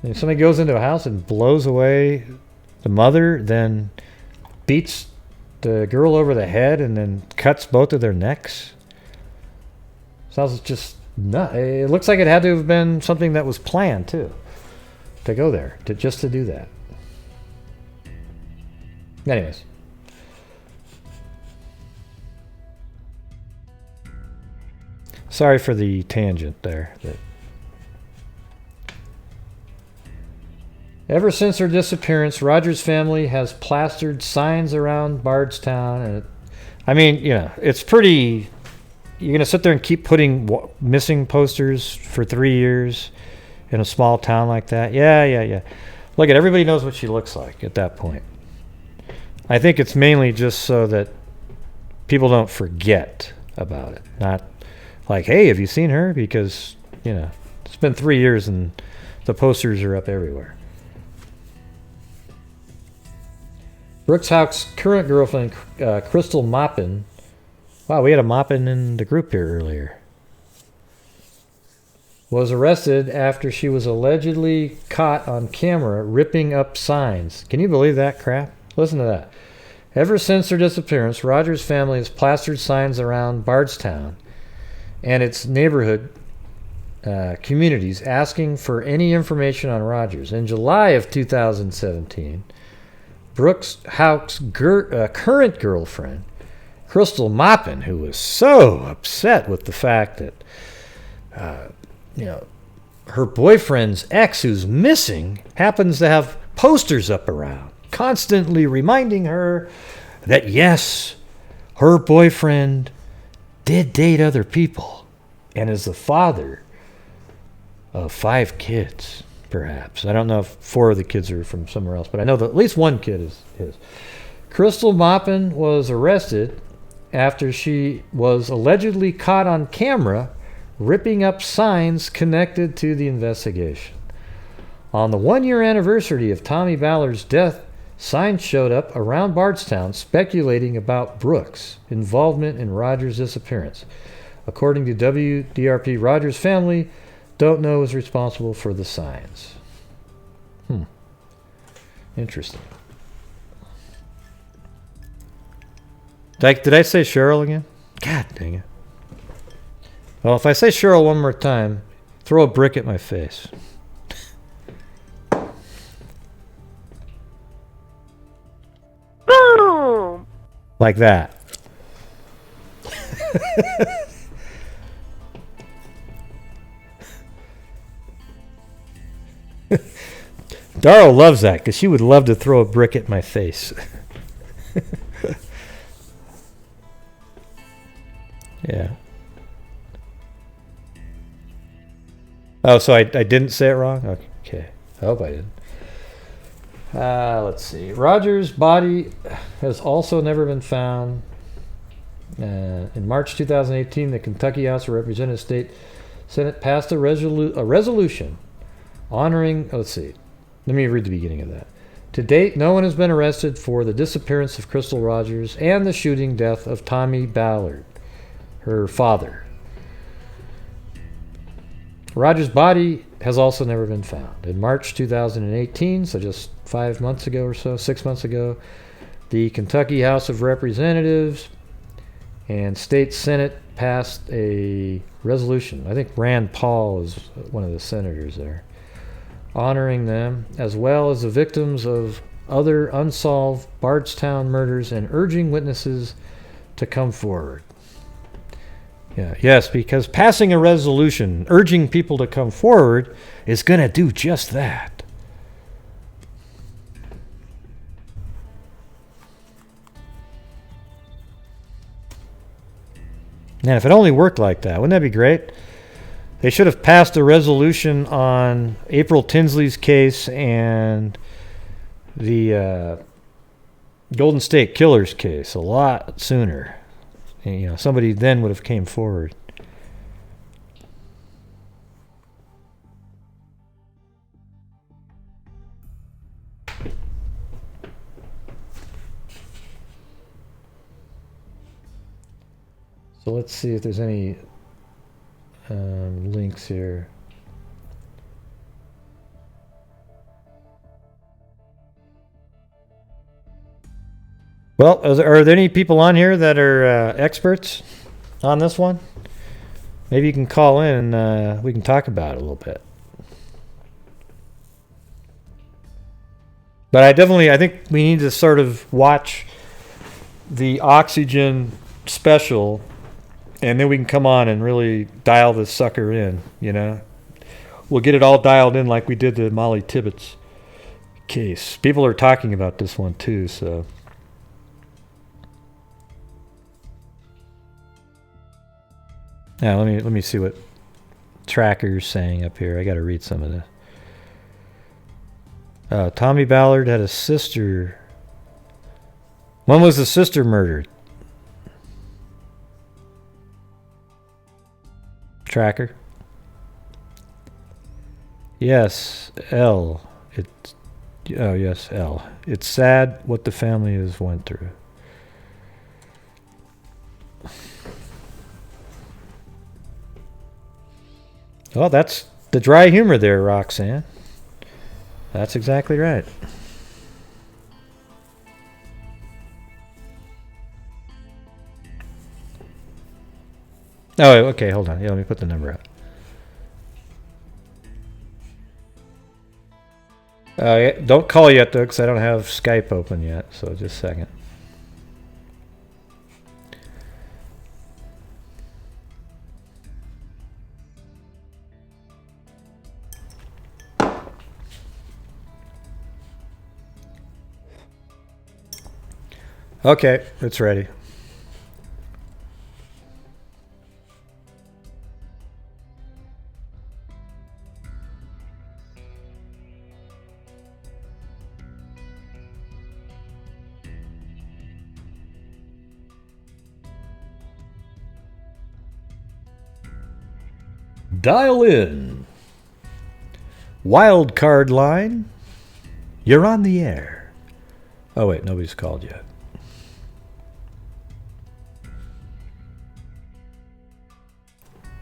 If somebody goes into a house and blows away the mother, then beats the girl over the head and then cuts both of their necks. Sounds just nuts. It looks like it had to have been something that was planned too, to go there, just to do that. Anyways. Sorry for the tangent there. Ever since her disappearance, Rogers' family has plastered signs around Bardstown. And it's pretty... You're going to sit there and keep putting missing posters for 3 years in a small town like that? Yeah. Look, everybody knows what she looks like at that point. I think it's mainly just so that people don't forget about it. Not like, hey, have you seen her? Because, it's been 3 years and the posters are up everywhere. Brooks Houck's current girlfriend, Crystal Maupin. Wow, we had a Maupin in the group here earlier. Was arrested after she was allegedly caught on camera ripping up signs. Can you believe that crap? Listen to that. Ever since her disappearance, Rogers' family has plastered signs around Bardstown and its neighborhood communities asking for any information on Rogers. In July of 2017, Brooks Houck's current girlfriend, Crystal Maupin, who was so upset with the fact that, her boyfriend's ex, who's missing, happens to have posters up around, constantly reminding her that, yes, her boyfriend did date other people and is the father of 5 kids, perhaps. I don't know if 4 of the kids are from somewhere else, but I know that at least 1 kid is his. Crystal Maupin was arrested after she was allegedly caught on camera ripping up signs connected to the investigation. On the 1-year anniversary of Tommy Ballard's death, signs showed up around Bardstown speculating about Brooks' involvement in Rogers' disappearance. According to WDRP, Rogers' family don't know who is responsible for the signs. Interesting. Did I say Cheryl again? God dang it. Well, if I say Cheryl one more time, throw a brick at my face. Boom! Like that. Darryl loves that because she would love to throw a brick at my face. Yeah. Oh, so I didn't say it wrong? Okay. I hope I didn't. Let's see. Rogers' body has also never been found. In March 2018, the Kentucky House of Representatives State Senate passed a resolution honoring... let's see. Let me read the beginning of that. To date, no one has been arrested for the disappearance of Crystal Rogers and the shooting death of Tommy Ballard, her father. Rogers' body has also never been found. In March 2018, so just 5 months ago or so, 6 months ago, the Kentucky House of Representatives and State Senate passed a resolution. I think Rand Paul is one of the senators there, honoring them as well as the victims of other unsolved Bardstown murders and urging witnesses to come forward. Yes, because passing a resolution urging people to come forward is going to do just that. Man, if it only worked like that, wouldn't that be great? They should have passed a resolution on April Tinsley's case and the Golden State Killers case a lot sooner. And, somebody then would have came forward. So let's see if there's any links here. Well, are there any people on here that are experts on this one? Maybe you can call in and we can talk about it a little bit. But I think we need to sort of watch the Oxygen special, and then we can come on and really dial this sucker in, We'll get it all dialed in like we did the Molly Tibbetts case. People are talking about this one too, so... Now, let me see what Tracker's saying up here. I got to read some of this. Tommy Ballard had a sister. When was the sister murdered? Tracker. Yes, L. Yes, L. It's sad what the family has went through. Well, that's the dry humor there, Roxanne. That's exactly right. Oh, okay, hold on. Yeah, let me put the number up. Don't call yet, though, because I don't have Skype open yet, so just a second. Okay, it's ready. Dial in. Wild card line. You're on the air. Oh, wait, nobody's called yet.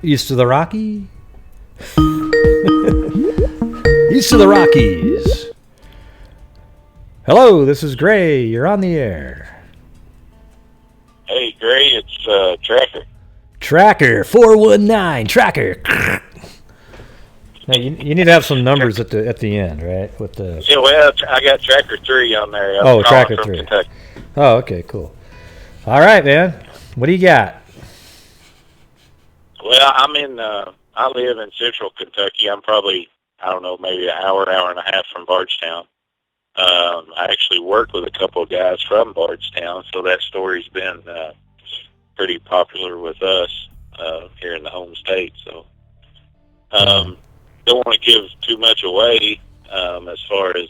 East of the Rocky. East of the Rockies. Hello, this is Gray. You're on the air. Hey, Gray, it's Tracker. Tracker 419. Tracker. Now you need to have some numbers at the end, right? With the Yeah, well, I got Tracker 3 on there. Oh, Tracker 3. Kentucky. Oh, okay, cool. All right, man. What do you got? Well, I live in central Kentucky. I'm probably, maybe an hour and a half from Bardstown. I actually work with a couple of guys from Bardstown, so that story's been pretty popular with us here in the home state. So, don't want to give too much away as far as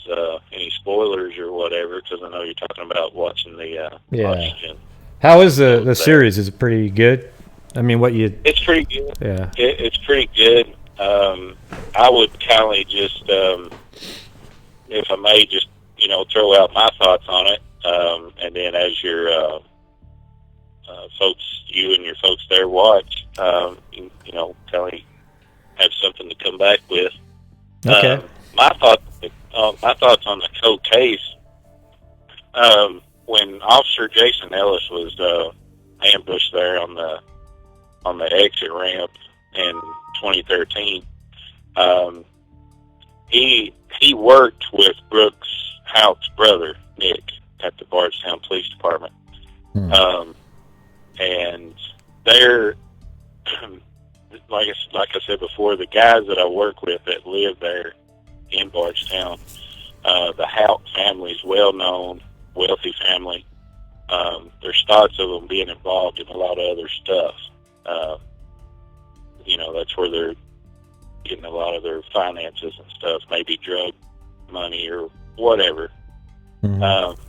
any spoilers or whatever, because I know you're talking about watching the Oxygen. How is the series? Is it pretty good? I mean, It's pretty good. Yeah. It's pretty good. I would kind of just, if I may, just, throw out my thoughts on it. And then as your folks, you and your folks there watch, kind of have something to come back with. Okay. My thoughts on the cold case, when Officer Jason Ellis was ambushed there on the exit ramp in 2013, he worked with Brooks Hout's brother, Nick, at the Bardstown Police Department. And they're, like I said before, the guys that I work with that live there in Bardstown, the Hout family is well-known, wealthy family. There's thoughts of them being involved in a lot of other stuff. That's where they're getting a lot of their finances and stuff, maybe drug money or whatever. Mm-hmm.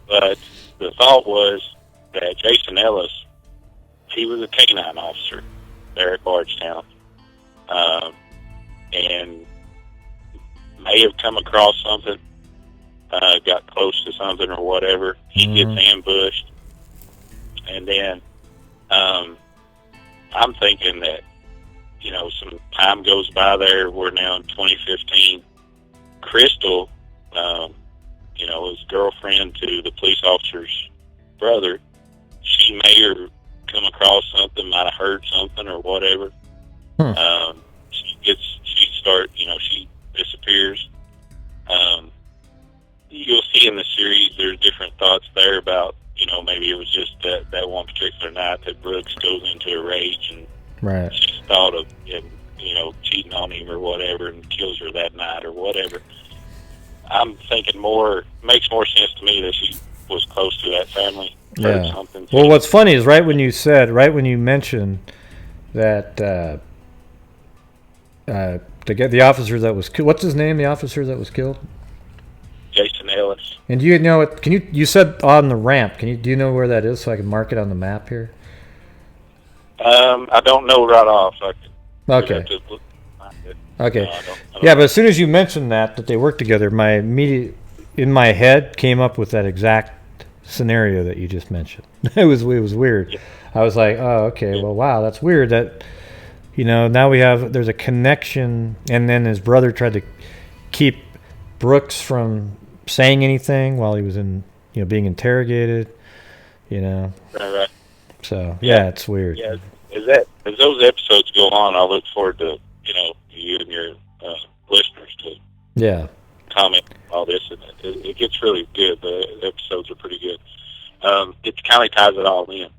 But the thought was that Jason Ellis, he was a K-9 officer there at Bardstown, and may have come across something, got close to something or whatever. He gets ambushed, and then I'm thinking that, some time goes by there. We're now in 2015. Crystal, his girlfriend to the police officer's brother, she may have come across something, might have heard something or whatever. She disappears. You'll see in the series there's different thoughts there about, maybe it was just that one particular night that Brooks goes into a rage and she's thought of him, cheating on him or whatever, and kills her that night or whatever. I'm thinking makes more sense to me that she was close to that family. Yeah. Well, what's funny is right when you mentioned that the officer that was killed, what's his name? The officer that was killed? Jason Ellis. And do you know it? You said on the ramp? Do you know where that is so I can mark it on the map here? I don't know right off. Okay. Okay. I don't but as soon as you mentioned that they worked together, in my head came up with that exact scenario that you just mentioned. It was weird. Yeah. I was like, oh, okay. Yeah. Well, wow, that's weird. That now there's a connection, and then his brother tried to keep Brooks from saying anything while he was being interrogated. Right. So it's weird. Yeah. As those episodes go on, I look forward to you and your listeners to comment on all this, and it gets really good. The episodes are pretty good. It kind of ties it all in.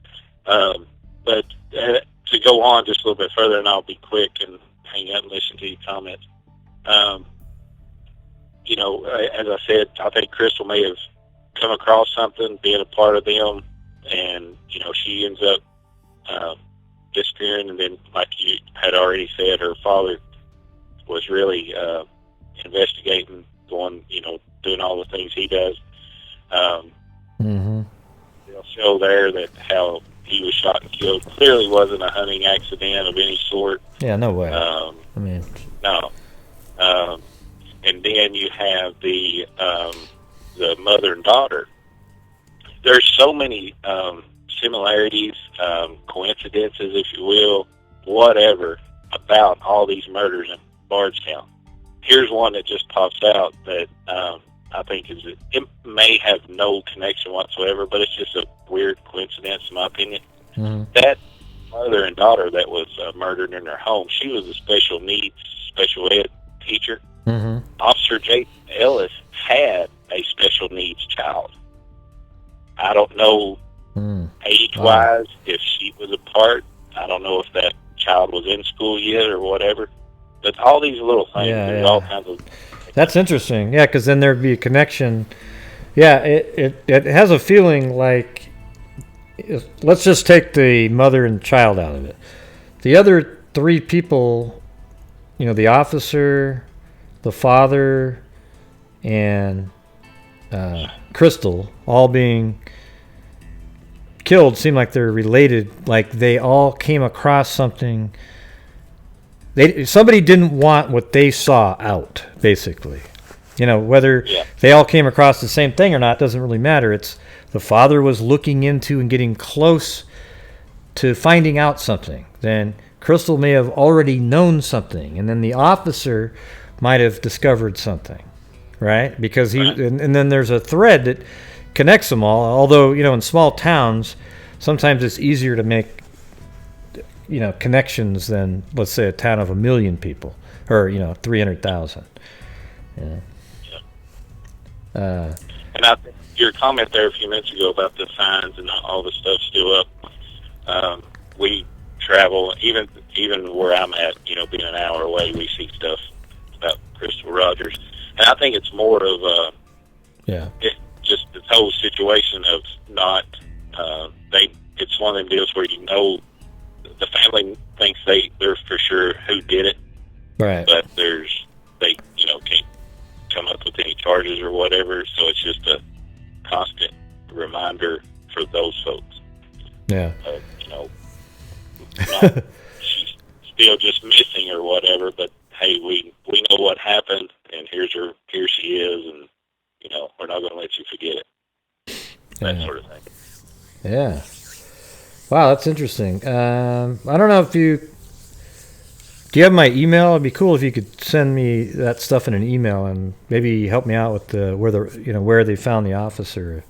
But to go on just a little bit further, and I'll be quick and hang out and listen to your comments. As I said, I think Crystal may have come across something, being a part of them, and she ends up disappearing. And then, like you had already said, her father was really investigating, doing all the things he does. They'll show there that how he was shot and killed clearly wasn't a hunting accident of any sort. Yeah, no way. No. And then you have the mother and daughter. There's so many similarities, coincidences, if you will, whatever, about all these murders in Bardstown. Here's one that just pops out that I think it may have no connection whatsoever, but it's just a weird coincidence in my opinion. That mother and daughter that was murdered in their home, she was a special needs, special ed teacher. Officer Jason Ellis had a special needs child. I don't know age-wise if she was a part. I don't know if that child was in school yet or whatever. But all these little things, there's all kinds of... That's interesting. Yeah, because then there'd be a connection. Yeah, it has a feeling like... Let's just take the mother and child out of it. The other three people, the officer, the father, and Crystal, all being killed, seem like they're related. Like they all came across something. Somebody didn't want what they saw out, basically. Whether they all came across the same thing or not doesn't really matter. It's the father was looking into and getting close to finding out something. Then Crystal may have already known something, and then the officer might have discovered something, right? Because and then there's a thread that connects them all. Although in small towns, sometimes it's easier to make connections than, let's say, a town of 1 million people or 300,000. And I think your comment there a few minutes ago about the signs and all the stuff still up. We travel, even where I'm at, being an hour away, we see stuff about Crystal Rogers, and I think it's more of just this whole situation of not it's one of them deals where the family thinks they're for sure who did it, Right. but they can't come up with any charges or whatever. So it's just a constant reminder for those folks. Yeah. Not, she's still just missing or whatever, but hey, we know what happened, and here she is, and we're not going to let you forget it. That sort of thing. Yeah. Wow, that's interesting. I don't know if do you have my email? It'd be cool if you could send me that stuff in an email and maybe help me out with where they found the officer. It'd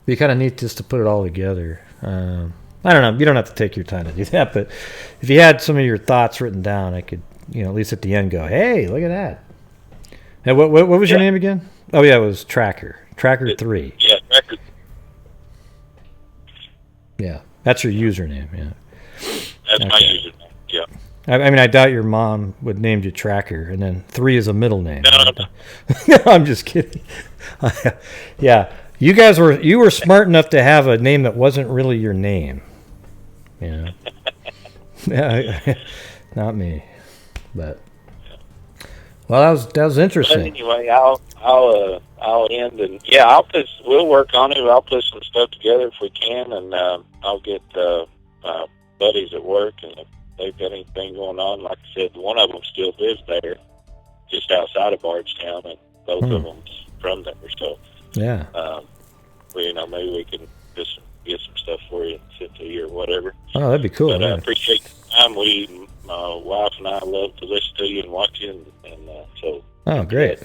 be kind of neat just to put it all together. I don't know. You don't have to take your time to do that, but if you had some of your thoughts written down, I could, at least at the end go, hey, look at that. And what was your name again? Oh, yeah, it was Tracker 3. Yeah, Tracker. Yeah, that's your username, yeah. That's my username, yeah. I mean, I doubt your mom would name you Tracker, and then 3 is a middle name. No. No, I'm just kidding. Yeah, you were smart enough to have a name that wasn't really your name. Yeah, not me. But well, that was interesting. But anyway, I'll end, and we'll work on it. I'll put some stuff together if we can, and I'll get my buddies at work, and if they've got anything going on, like I said, one of them still lives there, just outside of Bardstown, and both of them's from there. So yeah, maybe we can just get some stuff for you and send to you or whatever. Oh, that'd be cool. But I appreciate the time. My wife and I love to listen to you and watch you, and so. Oh, great!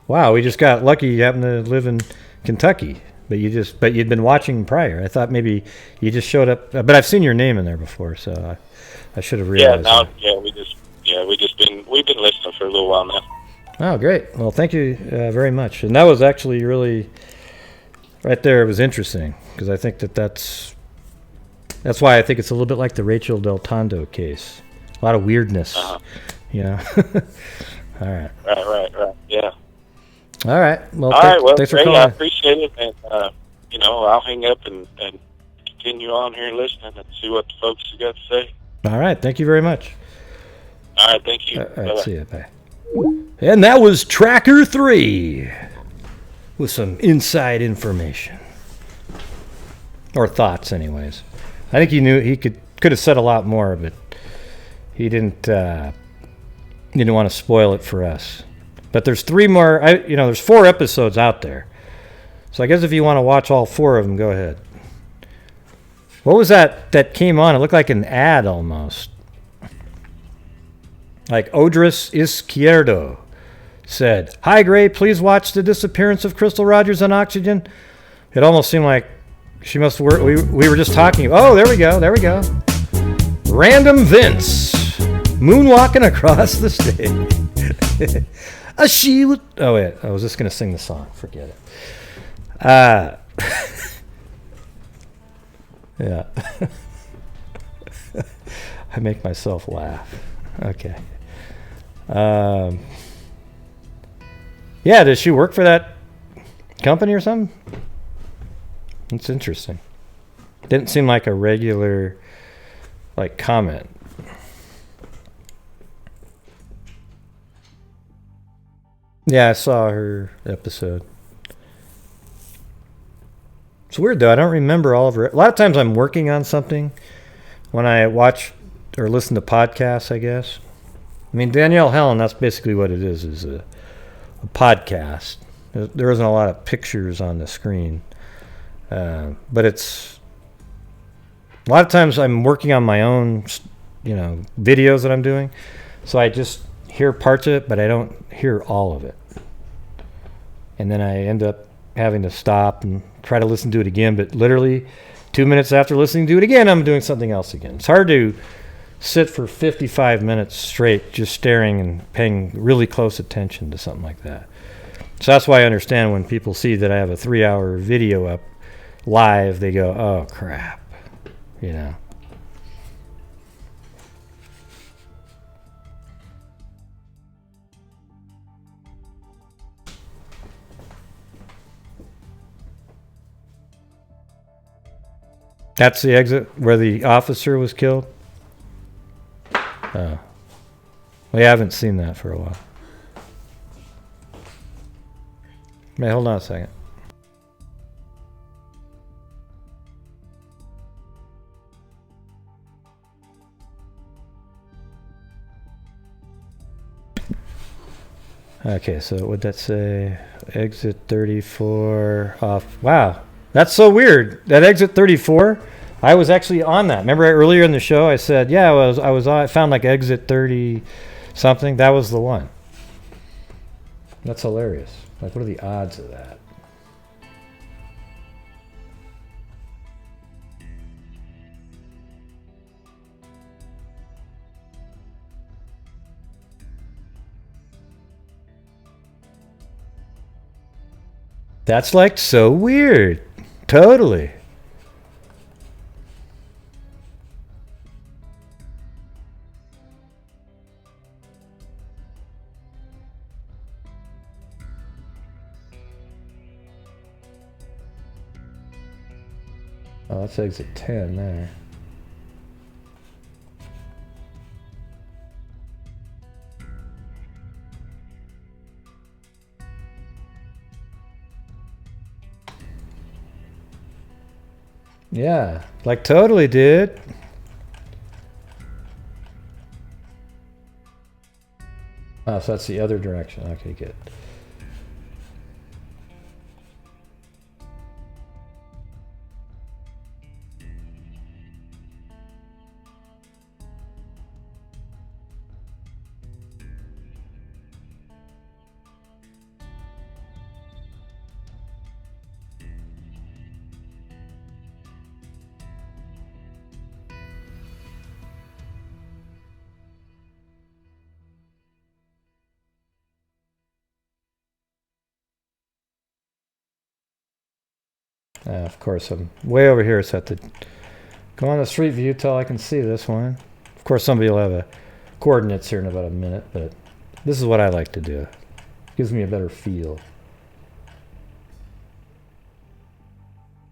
Wow, we just got lucky. You happen to live in Kentucky, but you'd been watching prior. I thought maybe you just showed up, but I've seen your name in there before, so I should have realized. We've been listening for a little while now. Oh, great! Well, thank you very much. And that was actually really right there. It was interesting because I think that's why I think it's a little bit like the Rachel Del Tondo case. A lot of weirdness, All right. Right. Yeah. All right. Well, thanks for great. calling. I appreciate it, and I'll hang up and continue on here listening and see what the folks have got to say. All right. Thank you very much. All right. Thank you. All right. See you. Bye. And that was Tracker 3 with some inside information or thoughts, anyways. I think he knew he could have said a lot more, but he didn't want to spoil it for us. But there's 3 more. There's 4 episodes out there. So I guess if you want to watch all 4 of them, go ahead. What was that came on? It looked like an ad almost. Like Odris Izquierdo said, "Hi, Gray, please watch the disappearance of Crystal Rogers on Oxygen." It almost seemed like she must work. We were just talking. Oh, there we go. Random Vince moonwalking across the stage. Oh wait, I was just gonna sing the song. Forget it. Yeah. I make myself laugh. Okay. Yeah, does she work for that company or something? It's interesting. Didn't seem like a regular comment. Yeah, I saw her episode. It's weird though. I don't remember all of her. A lot of times I'm working on something when I watch or listen to podcasts, I guess. I mean, Danielle Helen, that's basically what it is a podcast. There isn't a lot of pictures on the screen. But it's a lot of times I'm working on my own, videos that I'm doing. So I just hear parts of it, but I don't hear all of it. And then I end up having to stop and try to listen to it again. But literally 2 minutes after listening to it again, I'm doing something else again. It's hard to sit for 55 minutes straight just staring and paying really close attention to something like that. So that's why I understand when people see that I have a 3-hour video up live, they go, oh, crap, That's the exit where the officer was killed? Oh. We haven't seen that for a while. Wait, hold on a second. Okay, so what'd that say? Exit 34 off. Wow, that's so weird. That exit 34, I was actually on that. Remember earlier in the show I said, yeah, I found like exit 30 something. That was the one. That's hilarious. Like, what are the odds of that? That's like so weird. Totally. Oh, that's exit 10 there. Yeah, like totally, dude. Oh, so that's the other direction. Okay, good. Of course, I'm way over here, so I have to go on the street view till I can see this one. Of course, somebody will have a coordinates here in about a minute, but this is what I like to do. Gives me a better feel.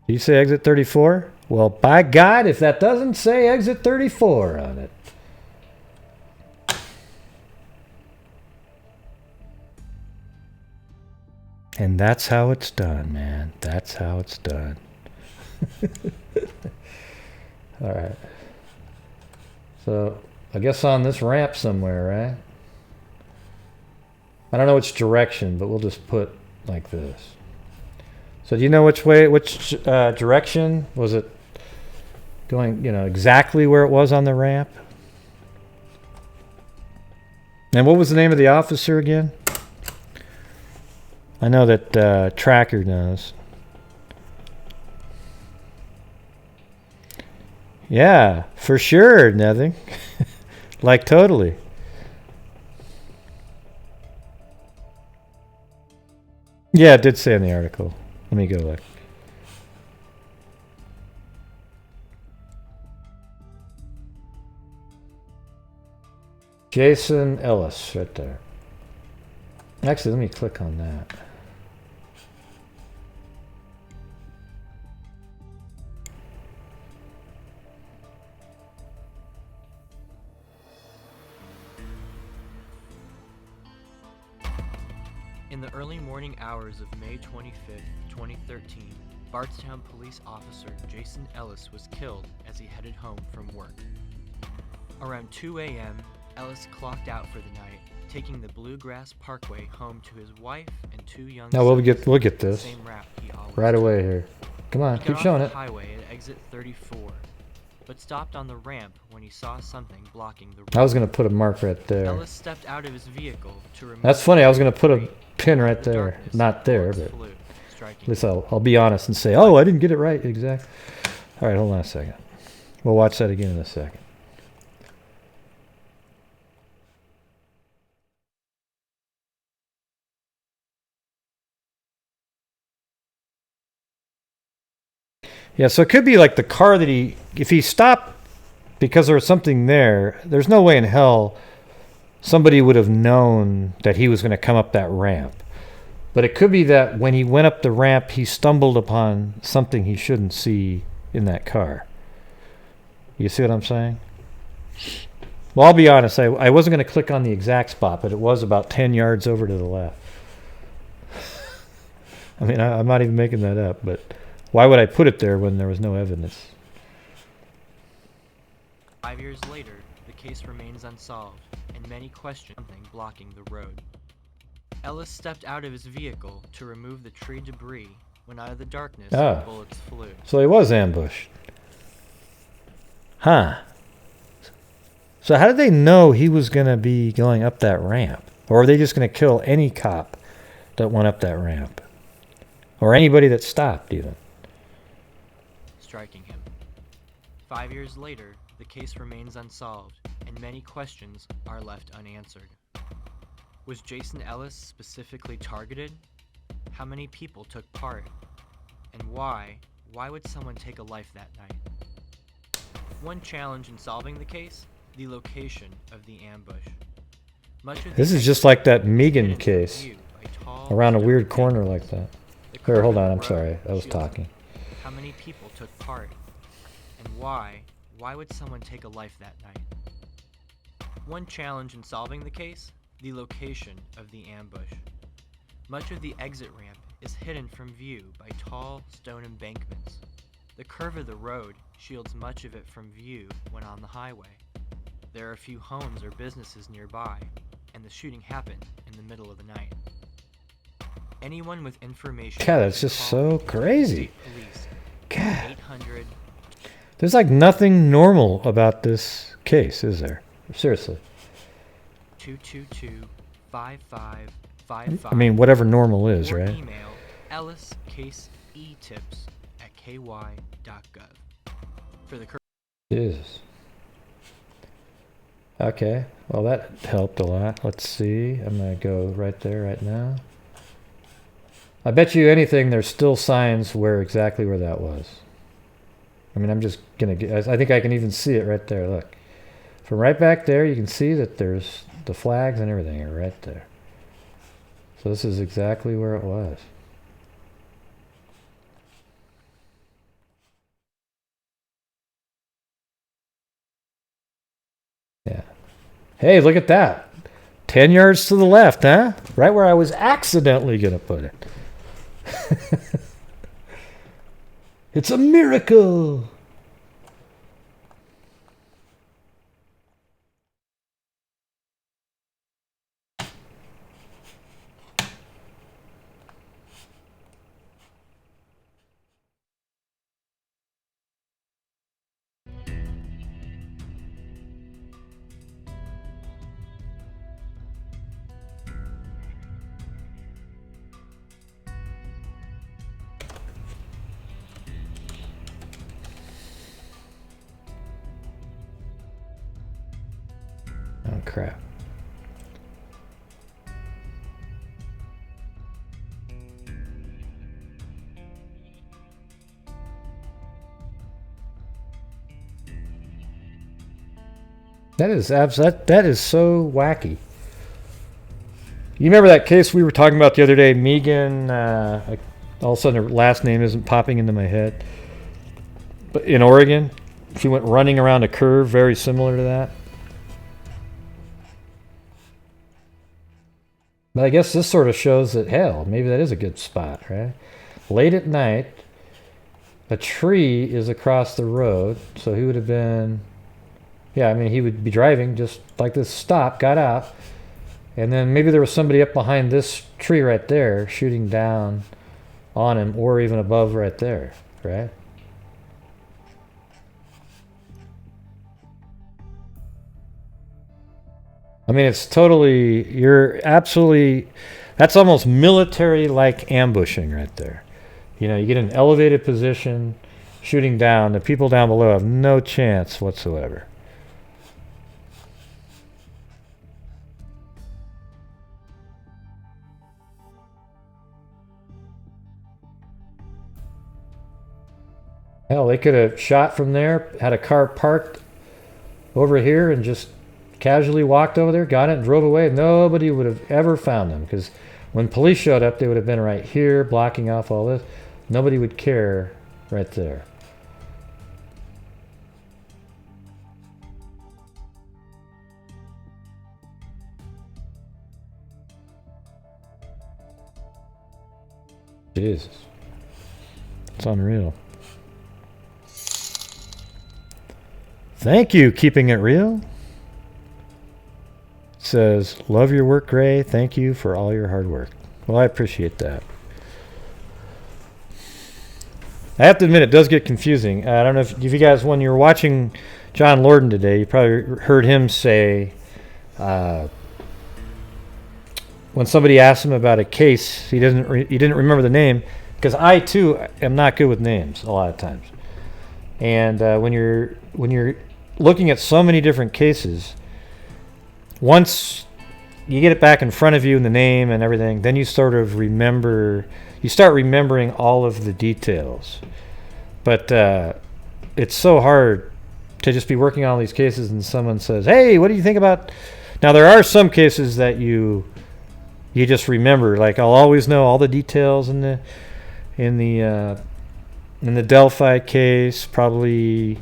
Do you say exit 34? Well, by God, if that doesn't say exit 34 on it. And that's how it's done, man. That's how it's done. All right. So, I guess on this ramp somewhere, right? I don't know which direction, but we'll just put like this. So do you know which direction? Was it going, exactly where it was on the ramp? And what was the name of the officer again? I know that Tracker knows. Yeah, for sure, nothing. Like totally. Yeah, it did say in the article. Let me go look. Jason Ellis, right there. Actually, let me click on that. In the early morning hours of May 25th, 2013, Bardstown police officer Jason Ellis was killed as he headed home from work. Around 2 a.m., Ellis clocked out for the night, taking the Bluegrass Parkway home to his wife and 2 young Now we'll get this same route he always right took. away here. Come on, He keep got showing off it. the highway at exit 34, but stopped on the ramp when he saw something blocking the road. I was gonna put a mark right there. Ellis stepped out of his vehicle to remove. That's funny. I was gonna put a pin right The there, darkness, not there, bullets but flew, striking at least I'll be honest and say, oh, I didn't get it right exactly. All right, hold on a second. We'll watch that again in a second. Yeah, so it could be like the car that if he stopped because there was something there, there's no way in hell somebody would have known that he was going to come up that ramp. But it could be that when he went up the ramp, he stumbled upon something he shouldn't see in that car. You see what I'm saying? Well, I'll be honest. I wasn't going to click on the exact spot, but it was about 10 yards over to the left. I mean, I'm not even making that up, but why would I put it there when there was no evidence? 5 years later, the case remains unsolved, and many question something blocking the road. Ellis stepped out of his vehicle to remove the tree debris when out of the darkness, bullets flew. So he was ambushed. Huh. So how did they know he was going to be going up that ramp? Or are they just going to kill any cop that went up that ramp? Or anybody that stopped, even? Striking him. 5 years later, the case remains unsolved, and many questions are left unanswered. Was Jason Ellis specifically targeted? How many people took part? And why? Why would someone take a life that night? One challenge in solving the case: the location of the ambush. This is just like that Megan case, around a weird corner like that. Here, hold on, I'm sorry, I was talking. How many people took part? And why? Why would someone take a life that night? One challenge in solving the case: the location of the ambush. Much of the exit ramp is hidden from view by tall stone embankments. The curve of the road shields much of it from view when on the highway. There are a few homes or businesses nearby, and the shooting happened in the middle of the night. Anyone with information... God, that's just so crazy. Police, God. 800... There's like nothing normal about this case, is there? Seriously. 222-5555. I mean, whatever normal is, or right? Email elliscaseetips@ky.gov. For the Jesus. Okay, well that helped a lot. Let's see. I'm going to go right there right now. I bet you anything there's still signs exactly where that was. I mean, I'm just going to get... I think I can even see it right there. Look. From right back there, you can see that there's the flags and everything are right there. So this is exactly where it was. Yeah. Hey, look at that. 10 yards to the left, huh? Right where I was accidentally going to put it. It's a miracle. Oh, crap. That is so wacky. You remember that case we were talking about the other day, Megan? All of a sudden her last name isn't popping into my head. But in Oregon, she went running around a curve very similar to that. But I guess this sort of shows that, hell, maybe that is a good spot, right? Late at night, a tree is across the road, so he would have been... Yeah, I mean, he would be driving just like this, stopped, got out, and then maybe there was somebody up behind this tree right there shooting down on him, or even above right there, right? I mean, it's totally, you're absolutely, that's almost military-like ambushing right there. You know, you get an elevated position, shooting down, the people down below have no chance whatsoever. Hell, they could have shot from there, had a car parked over here and just casually walked over there, got it, and drove away. Nobody would have ever found them, because when police showed up, they would have been right here, blocking off all this. Nobody would care right there. Jesus. It's unreal. Thank you, keeping it real. It says, love your work, Gray. Thank you for all your hard work. Well, I appreciate that. I have to admit, it does get confusing. I don't know if you guys, when you were watching John Lorden today, you probably heard him say, when somebody asked him about a case, he didn't remember the name, because I too am not good with names a lot of times. And when you're looking at so many different cases, once you get it back in front of you and the name and everything, then you sort of start remembering all of the details. But it's so hard to just be working on all these cases and someone says, hey, what do you think about... Now, there are some cases that you just remember. Like, I'll always know all the details in the Delphi case, probably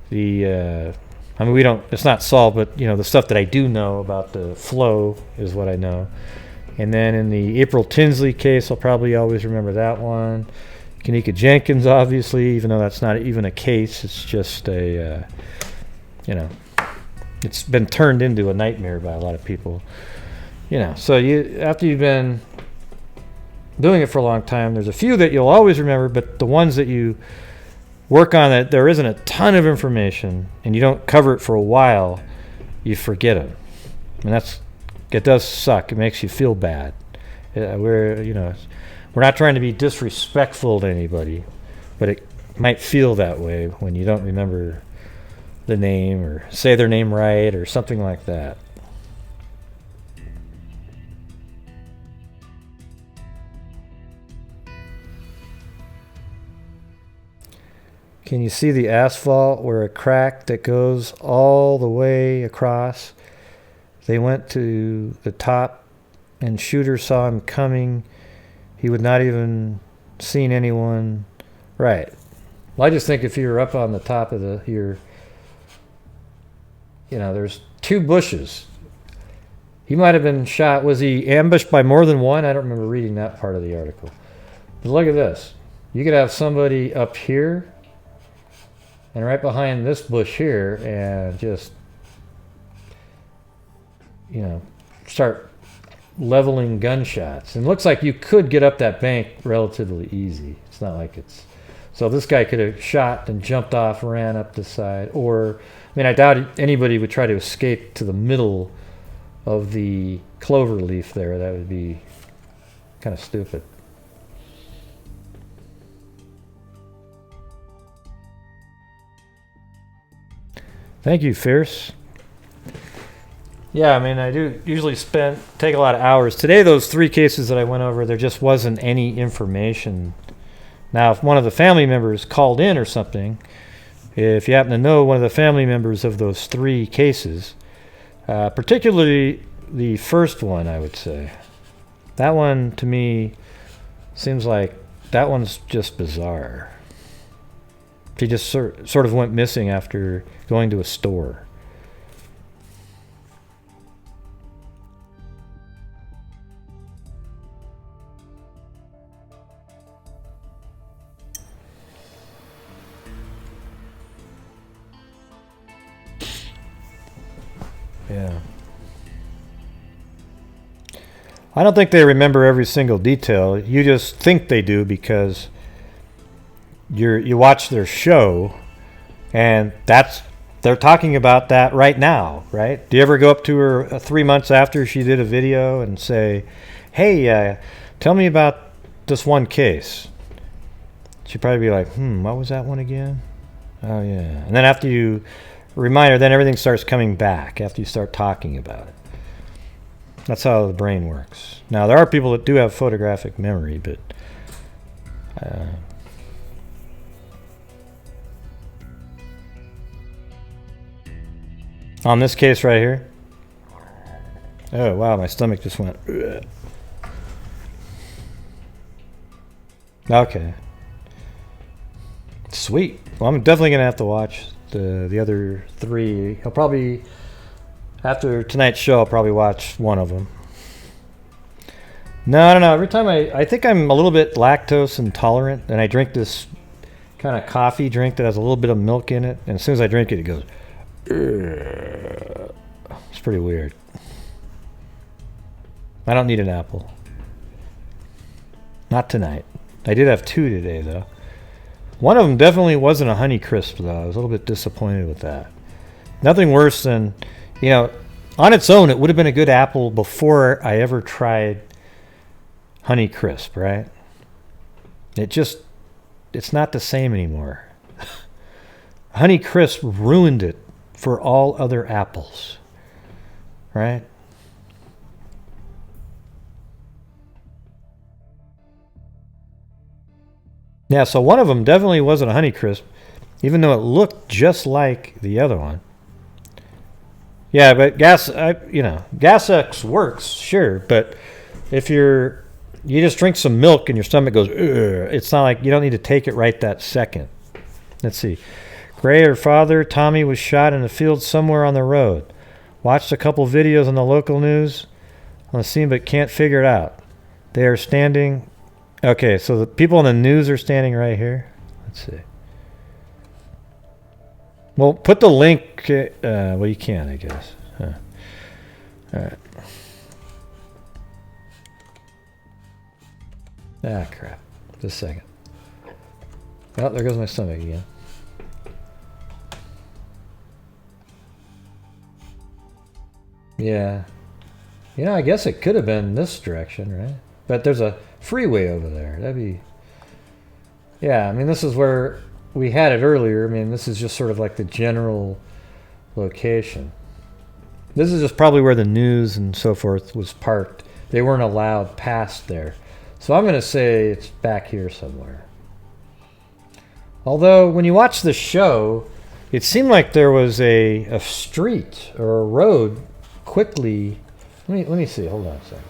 the... I mean, it's not solved, but, the stuff that I do know about the flow is what I know. And then in the April Tinsley case, I'll probably always remember that one. Kanika Jenkins, obviously, even though that's not even a case, it's just it's been turned into a nightmare by a lot of people. So after you've been doing it for a long time, there's a few that you'll always remember, but the ones that you work on that there isn't a ton of information and you don't cover it for a while, you forget them. And it does suck. It makes you feel bad. We're not trying to be disrespectful to anybody, but it might feel that way when you don't remember the name or say their name right or something like that. Can you see the asphalt where a crack that goes all the way across? They went to the top and shooter saw him coming. He would not even seen anyone. Right. Well, I just think if you're up on the top of there's two bushes. He might have been shot. Was he ambushed by more than one? I don't remember reading that part of the article. But look at this. You could have somebody up here and right behind this bush here and just, start leveling gunshots. And it looks like you could get up that bank relatively easy. It's not like it's... So this guy could have shot and jumped off, ran up the side. Or, I doubt anybody would try to escape to the middle of the clover leaf there. That would be kind of stupid. Thank you, Fierce. Yeah, I do usually take a lot of hours. Today, those 3 cases that I went over, there just wasn't any information. Now, if one of the family members called in or something, if you happen to know one of the family members of those 3 cases, particularly the first one, I would say. That one, to me, seems like that one's just bizarre. She just sort of went missing after going to a store. Yeah. I don't think they remember every single detail. You just think they do because you watch their show and they're talking about that right now, right? Do you ever go up to her 3 months after she did a video and say, hey, tell me about this one case? She'd probably be like, what was that one again? Oh, yeah. And then after you remind her, then everything starts coming back after you start talking about it. That's how the brain works. Now, there are people that do have photographic memory, but on this case right here. Oh, wow, my stomach just went. Ugh. Okay. Sweet. Well, I'm definitely going to have to watch the other 3. I'll probably, after tonight's show, I'll probably watch one of them. No, no. Every time I think I'm a little bit lactose intolerant, and I drink this kind of coffee drink that has a little bit of milk in it, and as soon as I drink it, it goes. Ugh. It's pretty weird. I don't need an apple. Not tonight. I did have 2 today, though. One of them definitely wasn't a Honey Crisp, though. I was a little bit disappointed with that. Nothing worse than, on its own, it would have been a good apple before I ever tried Honey Crisp, right? It's not the same anymore. Honey Crisp ruined it for all other apples, right? Yeah, so one of them definitely wasn't a Honey Crisp, even though it looked just like the other one. Yeah, but Gas X works, sure, but if you just drink some milk and your stomach goes, ugh, it's not like you don't need to take it right that second. Let's see. Gray, her father, Tommy, was shot in a field somewhere on the road. Watched a couple videos on the local news on the scene, but can't figure it out. They are standing. Okay, so the people on the news are standing right here. Let's see. Well, put the link. Well, you can, I guess. Huh. All right. Ah, crap. Just a second. Oh, there goes my stomach again. Yeah. I guess it could have been this direction, right? But there's a freeway over there. That'd be... Yeah, I mean, this is where we had it earlier. I mean, this is just sort of like the general location. This is just probably where the news and so forth was parked. They weren't allowed past there. So I'm going to say it's back here somewhere. Although, when you watch the show, it seemed like there was a street or a road quickly... Let me see. Hold on a second.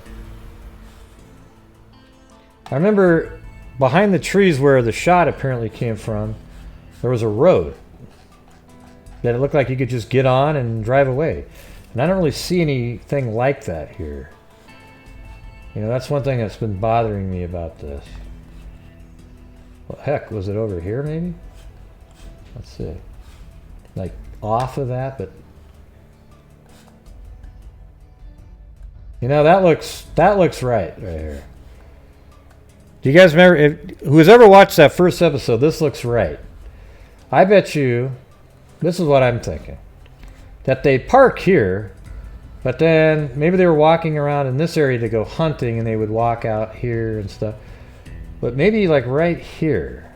I remember behind the trees where the shot apparently came from, there was a road that it looked like you could just get on and drive away. And I don't really see anything like that here. That's one thing that's been bothering me about this. Well, heck, was it over here maybe? Let's see. Like off of that, but that looks right here. Do you guys remember, who's ever watched that first episode, this looks right. I bet you, this is what I'm thinking, that they park here, but then maybe they were walking around in this area to go hunting and they would walk out here and stuff. But maybe like right here.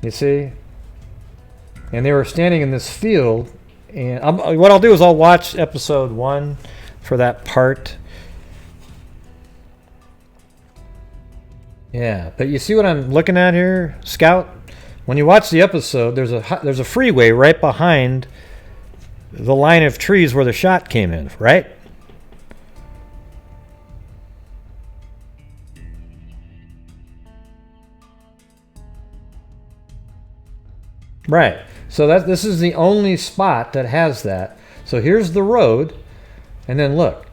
You see? And they were standing in this field, and what I'll do is I'll watch episode 1 for that part. Yeah, but you see what I'm looking at here, Scout? When you watch the episode, there's a freeway right behind the line of trees where the shot came in, right? Right. So this is the only spot that has that. So here's the road, and then look.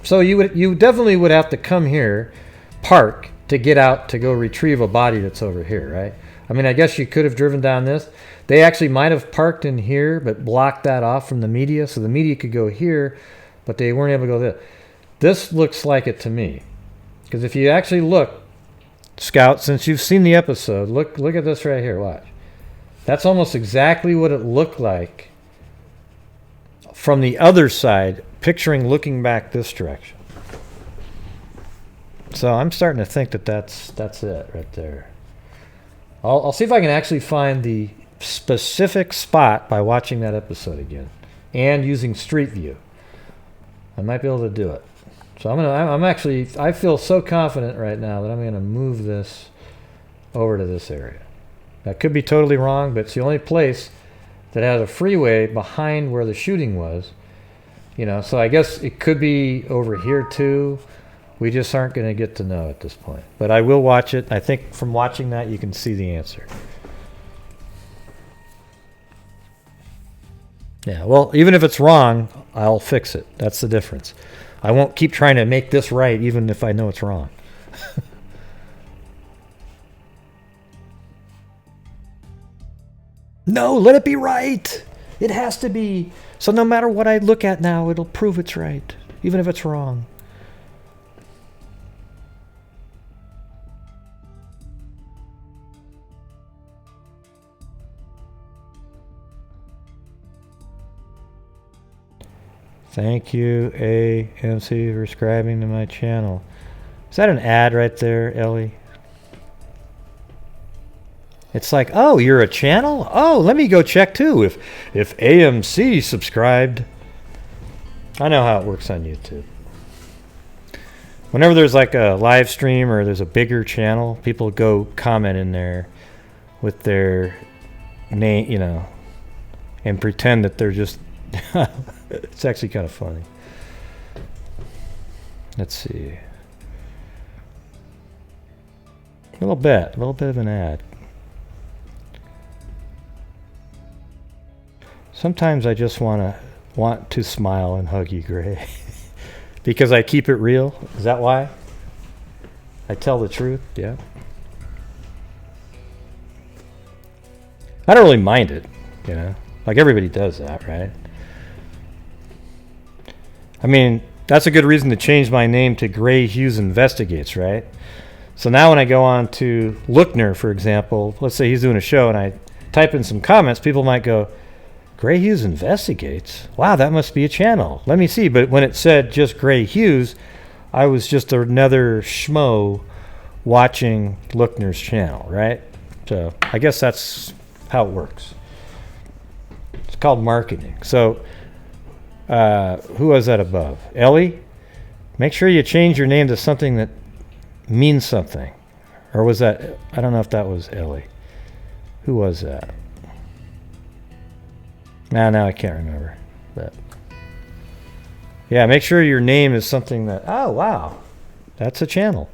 So you definitely would have to come here, park, to get out to go retrieve a body that's over here, right? I mean, I guess you could have driven down this. They actually might have parked in here, but blocked that off from the media, so the media could go here, but they weren't able to go there. This looks like it to me. Because if you actually look, Scout, since you've seen the episode, look at this right here, watch. That's almost exactly what it looked like from the other side, picturing looking back this direction. So I'm starting to think that's it right there. I'll see if I can actually find the specific spot by watching that episode again and using Street View. I might be able to do it. So I feel so confident right now that I'm going to move this over to this area. That could be totally wrong, but it's the only place that has a freeway behind where the shooting was. So I guess it could be over here too. We just aren't going to get to know at this point. But I will watch it. I think from watching that, you can see the answer. Yeah, well, even if it's wrong, I'll fix it. That's the difference. I won't keep trying to make this right even if I know it's wrong. No, let it be right. It has to be. So no matter what I look at now, it'll prove it's right, even if it's wrong. Thank you, AMC, for subscribing to my channel. Is that an ad right there, Ellie? It's like, oh, you're a channel? Oh, let me go check too. If AMC subscribed. I know how it works on YouTube. Whenever there's like a live stream or there's a bigger channel, people go comment in there with their name, you know, and pretend that they're just... It's actually kind of funny. Let's see. A little bit of an ad. Sometimes I just want to smile and hug you, Gray. Because I keep it real. Is that why? I tell the truth, yeah. I don't really mind it, you know. Like everybody does that, right? I mean, that's a good reason to change my name to Gray Hughes Investigates, right? So now when I go on to Lookner, for example, let's say he's doing a show and I type in some comments, people might go, Gray Hughes Investigates? Wow, that must be a channel. Let me see. But when it said just Gray Hughes, I was just another schmo watching Lookner's channel, right? So I guess that's how it works. It's called marketing. So who was that above? Ellie? Make sure you change your name to something that means something. Or was that, I don't know if that was Ellie. Who was that? Now I can't remember. But yeah, make sure your name is something that, oh wow, that's a channel.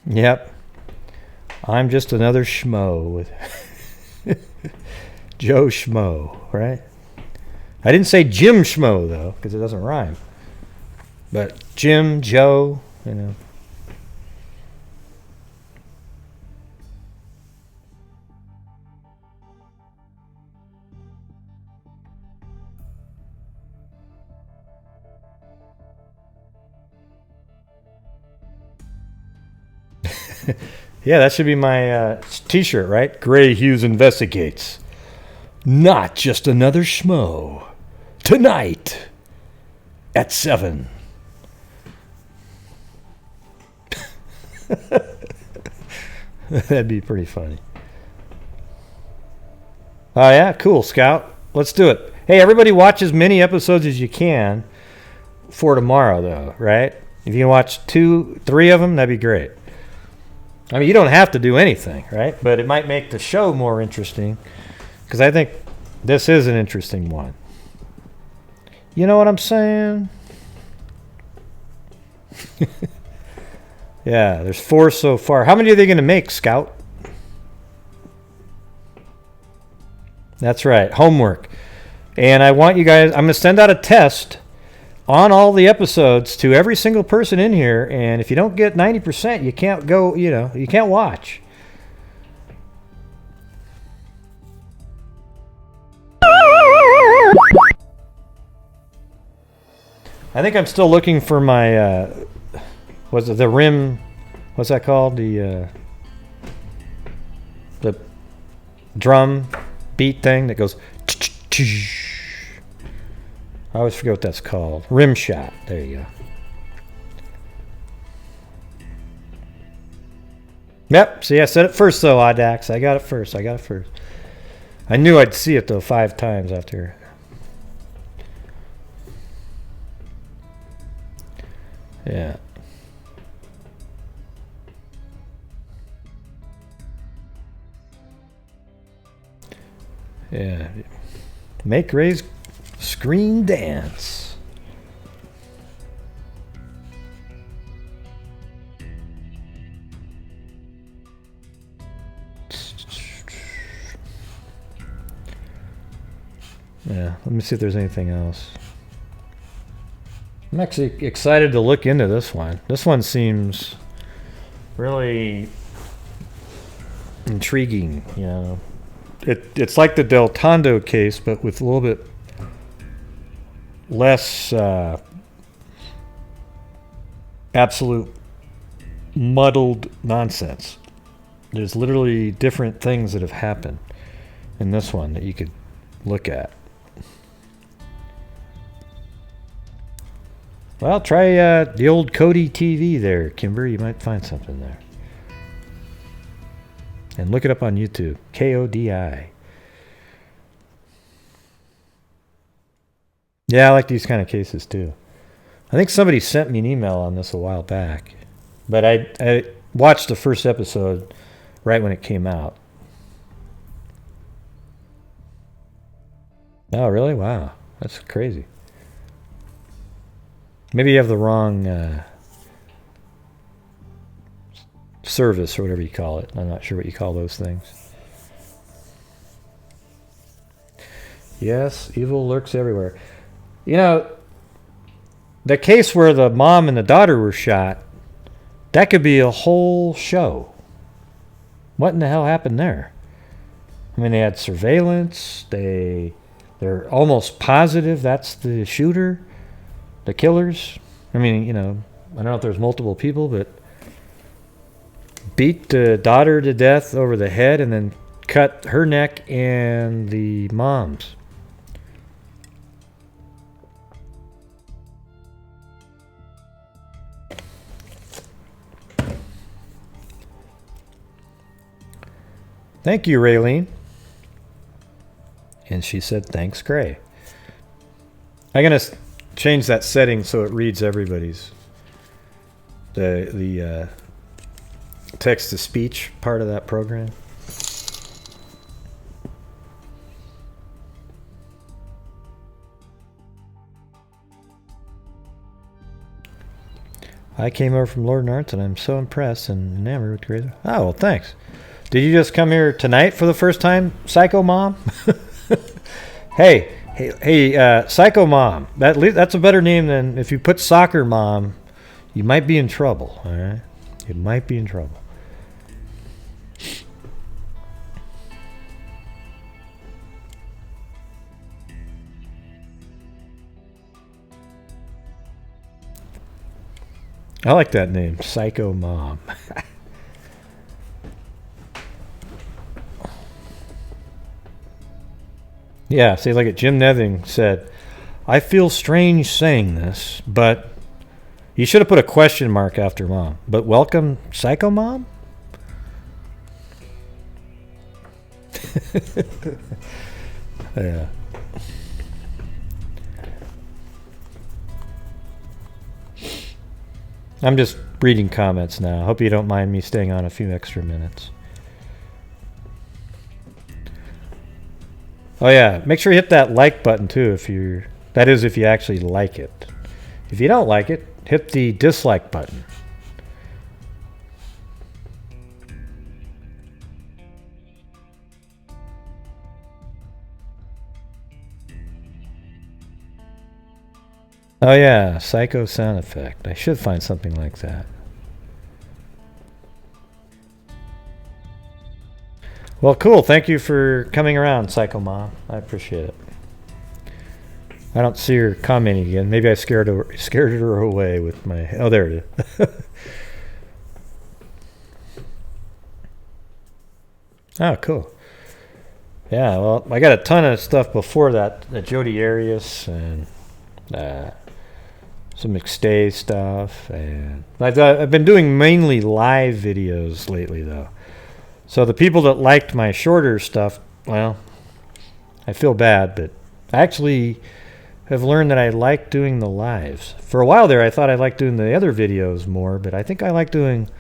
Yep. I'm just another schmo with Joe Schmo, right? I didn't say Jim Schmo though, because it doesn't rhyme. But Jim, Joe, you know. Yeah, that should be my t-shirt, right? Gray Hughes Investigates. Not just another schmo. Tonight at 7. That'd be pretty funny. Oh yeah, cool, Scout. Let's do it. Hey, everybody watch as many episodes as you can for tomorrow, though, right? If you can watch 2, 3 of them, that'd be great. I mean, you don't have to do anything, right? But it might make the show more interesting, because I think this is an interesting one. You know what I'm saying? Yeah, there's 4 so far. How many are they going to make, Scout? That's right, homework. And I want you guys, I'm going to send out a test on all the episodes to every single person in here, and if you don't get 90%, you can't go, you know, you can't watch. I think I'm still looking for my, was it the rim, what's that called? The drum beat thing that goes, I always forget what that's called. Rim shot. There you go. Yep. See, I said it first, though, Audax. I got it first. I knew I'd see it, though, 5 times after. Yeah. Yeah. Make Ray's screen dance. Yeah, let me see if there's anything else. I'm actually excited to look into this one. This one seems really intriguing, you know. It's like the Del Tondo case, but with a little bit less absolute muddled nonsense. There's literally different things that have happened in this one that you could look at. Well, try the old Kodi TV there, Kimber. You might find something there. And look it up on YouTube. KODI. Yeah, I like these kind of cases too. I think somebody sent me an email on this a while back. But I watched the first episode right when it came out. Oh, really? Wow. That's crazy. Maybe you have the wrong service or whatever you call it. I'm not sure what you call those things. Yes, evil lurks everywhere. You know, the case where the mom and the daughter were shot, that could be a whole show. What in the hell happened there? I mean, they had surveillance. They're almost positive that's the shooter, the killers. I mean, you know, I don't know if there's multiple people, but beat the daughter to death over the head and then cut her neck and the mom's. Thank you, Raylene. And she said, thanks, Gray. I'm going to change that setting so it reads everybody's. The text-to-speech part of that program. I came over from Lord Arts and I'm so impressed and enamored with Grace. Oh, well, thanks. Did you just come here tonight for the first time, Psycho Mom? Hey, Psycho Mom. That's a better name than if you put Soccer Mom. You might be in trouble. All right, you might be in trouble. I like that name, Psycho Mom. Yeah, see, like Jim Nething said, I feel strange saying this, but you should have put a question mark after Mom. But welcome, Psycho Mom? Yeah. I'm just reading comments now. Hope you don't mind me staying on a few extra minutes. Oh yeah, make sure you hit that like button too if you actually like it. If you don't like it, hit the dislike button. Oh yeah, psycho sound effect. I should find something like that. Well, cool. Thank you for coming around, Psycho Mom. I appreciate it. I don't see her commenting again. Maybe I scared her away with my... Oh, there it is. Oh, cool. Yeah, well, I got a ton of stuff before that. The Jodi Arias and some McStay stuff. And I've been doing mainly live videos lately, though. So the people that liked my shorter stuff, well, I feel bad, but I actually have learned that I like doing the lives. For a while there, I thought I liked doing the other videos more, but I think I like doing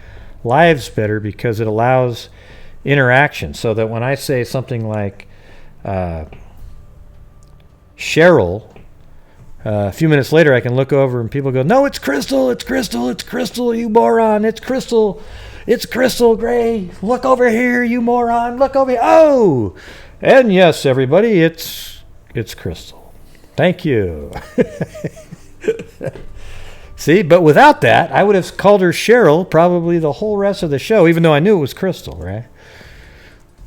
lives better because it allows interaction. So that when I say something like Cheryl, a few minutes later I can look over and people go, no, it's Crystal, it's Crystal, it's Crystal, you moron, it's Crystal. It's Crystal Gray. Look over here, you moron. Look over here. Oh! And yes, everybody, it's Crystal. Thank you. See, but without that, I would have called her Cheryl probably the whole rest of the show, even though I knew it was Crystal, right?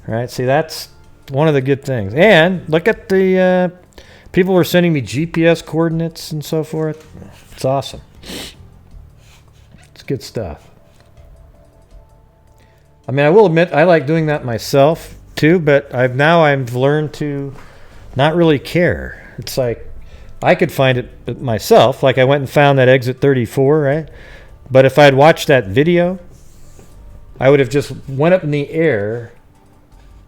Right? See, that's one of the good things. And look at the people were sending me GPS coordinates and so forth. It's awesome. It's good stuff. I mean, I will admit I like doing that myself too, but I've learned to not really care. It's like I could find it myself. Like I went and found that exit 34, right? But if I'd watched that video, I would have just went up in the air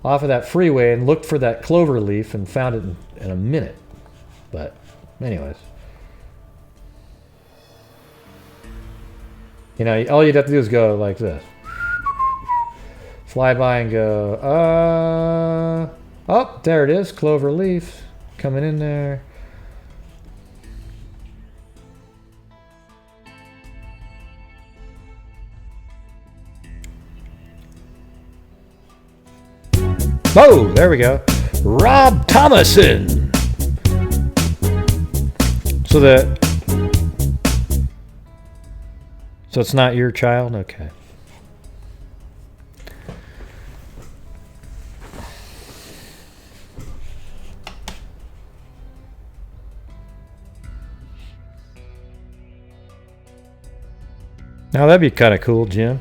off of that freeway and looked for that clover leaf and found it in a minute. But anyways, you know, all you'd have to do is go like this. Fly by and go, oh, there it is, clover leaf coming in there. Oh, there we go. Rob Thomason. So it's not your child? Okay. Now that'd be kind of cool, Jim.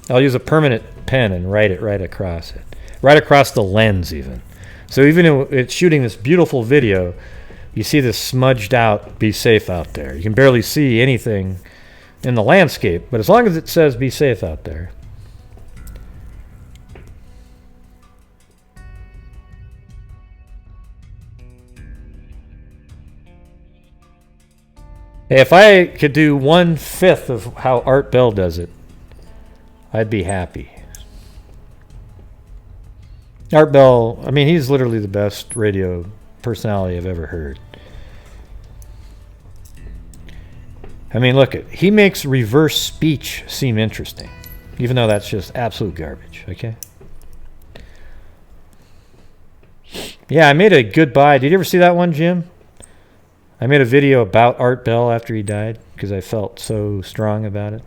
I'll use a permanent pen and write it right across it. Right across the lens even. So even though it's shooting this beautiful video, you see this smudged out, be safe out there. You can barely see anything in the landscape, but as long as it says be safe out there. Hey, if I could do 1/5 of how Art Bell does it, I'd be happy. Art Bell, I mean, he's literally the best radio personality I've ever heard. I mean, look, he makes reverse speech seem interesting, even though that's just absolute garbage, okay? Yeah, I made a goodbye. Did you ever see that one, Jim? I made a video about Art Bell after he died because I felt so strong about it.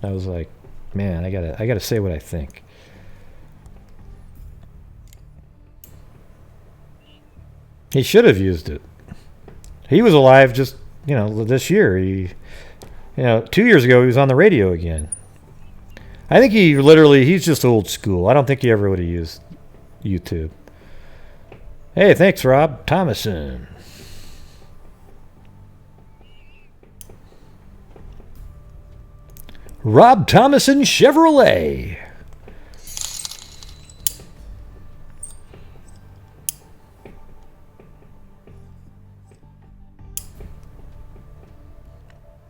I was like, man, I gotta say what I think. He should have used it. He was alive just, this year. 2 years ago he was on the radio again. I think he's just old school. I don't think he ever would have used YouTube. Hey, thanks, Rob Thomason. Rob Thomason Chevrolet.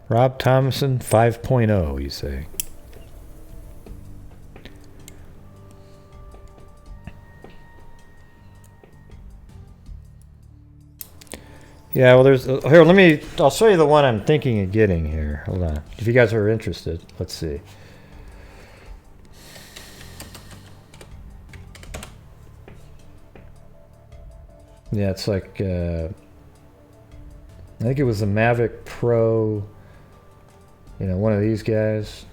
Rob Thomason 5.0, you say? Yeah, well, I'll show you the one I'm thinking of getting here. Hold on. If you guys are interested, let's see. Yeah, it's like, I think it was the Mavic Pro, one of these guys.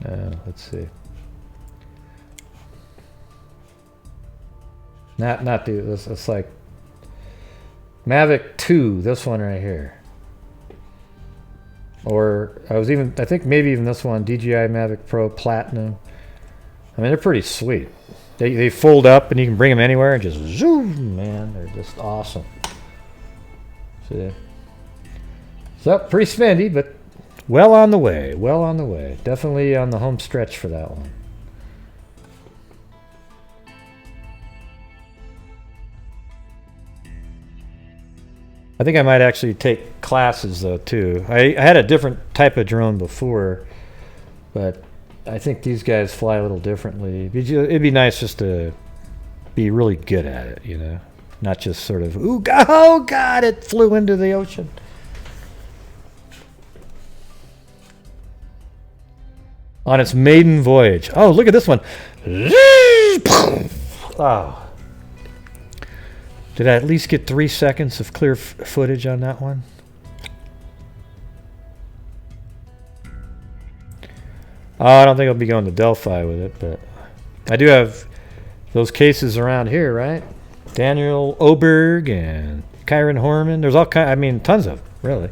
Let's see. Not this. It's like Mavic 2, this one right here. Or I think maybe even this one, DJI Mavic Pro Platinum. I mean, they're pretty sweet. They fold up and you can bring them anywhere and just zoom, man. They're just awesome. See? So, pretty spendy, but well on the way. Well on the way. Definitely on the home stretch for that one. I think I might actually take classes though too. I had a different type of drone before, but I think these guys fly a little differently. It'd be nice just to be really good at it, not just sort of oh god, it flew into the ocean. On its maiden voyage. Oh, look at this one. Oh. Did I at least get 3 seconds of clear footage on that one? Oh, I don't think I'll be going to Delphi with it, but I do have those cases around here, right? Daniel Oberg and Kyron Horman. There's all kind. I mean, tons of them, really.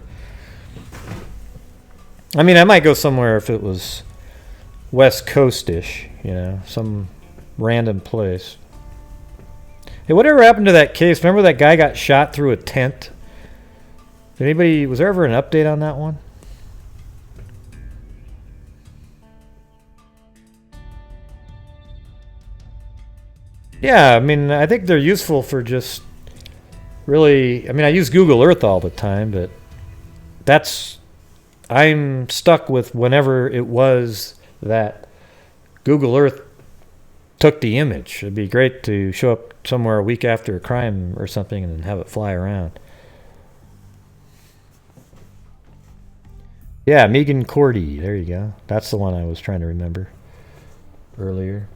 I mean, I might go somewhere if it was West Coast-ish, you know, some random place. Hey, whatever happened to that case? Remember that guy got shot through a tent? Was there ever an update on that one? Yeah, I mean, I think they're useful for just really, I mean, I use Google Earth all the time, but I'm stuck with whenever it was that Google Earth took the image. It'd be great to show up somewhere a week after a crime or something and have it fly around. Yeah, Megan Cordy. There you go. That's the one I was trying to remember earlier.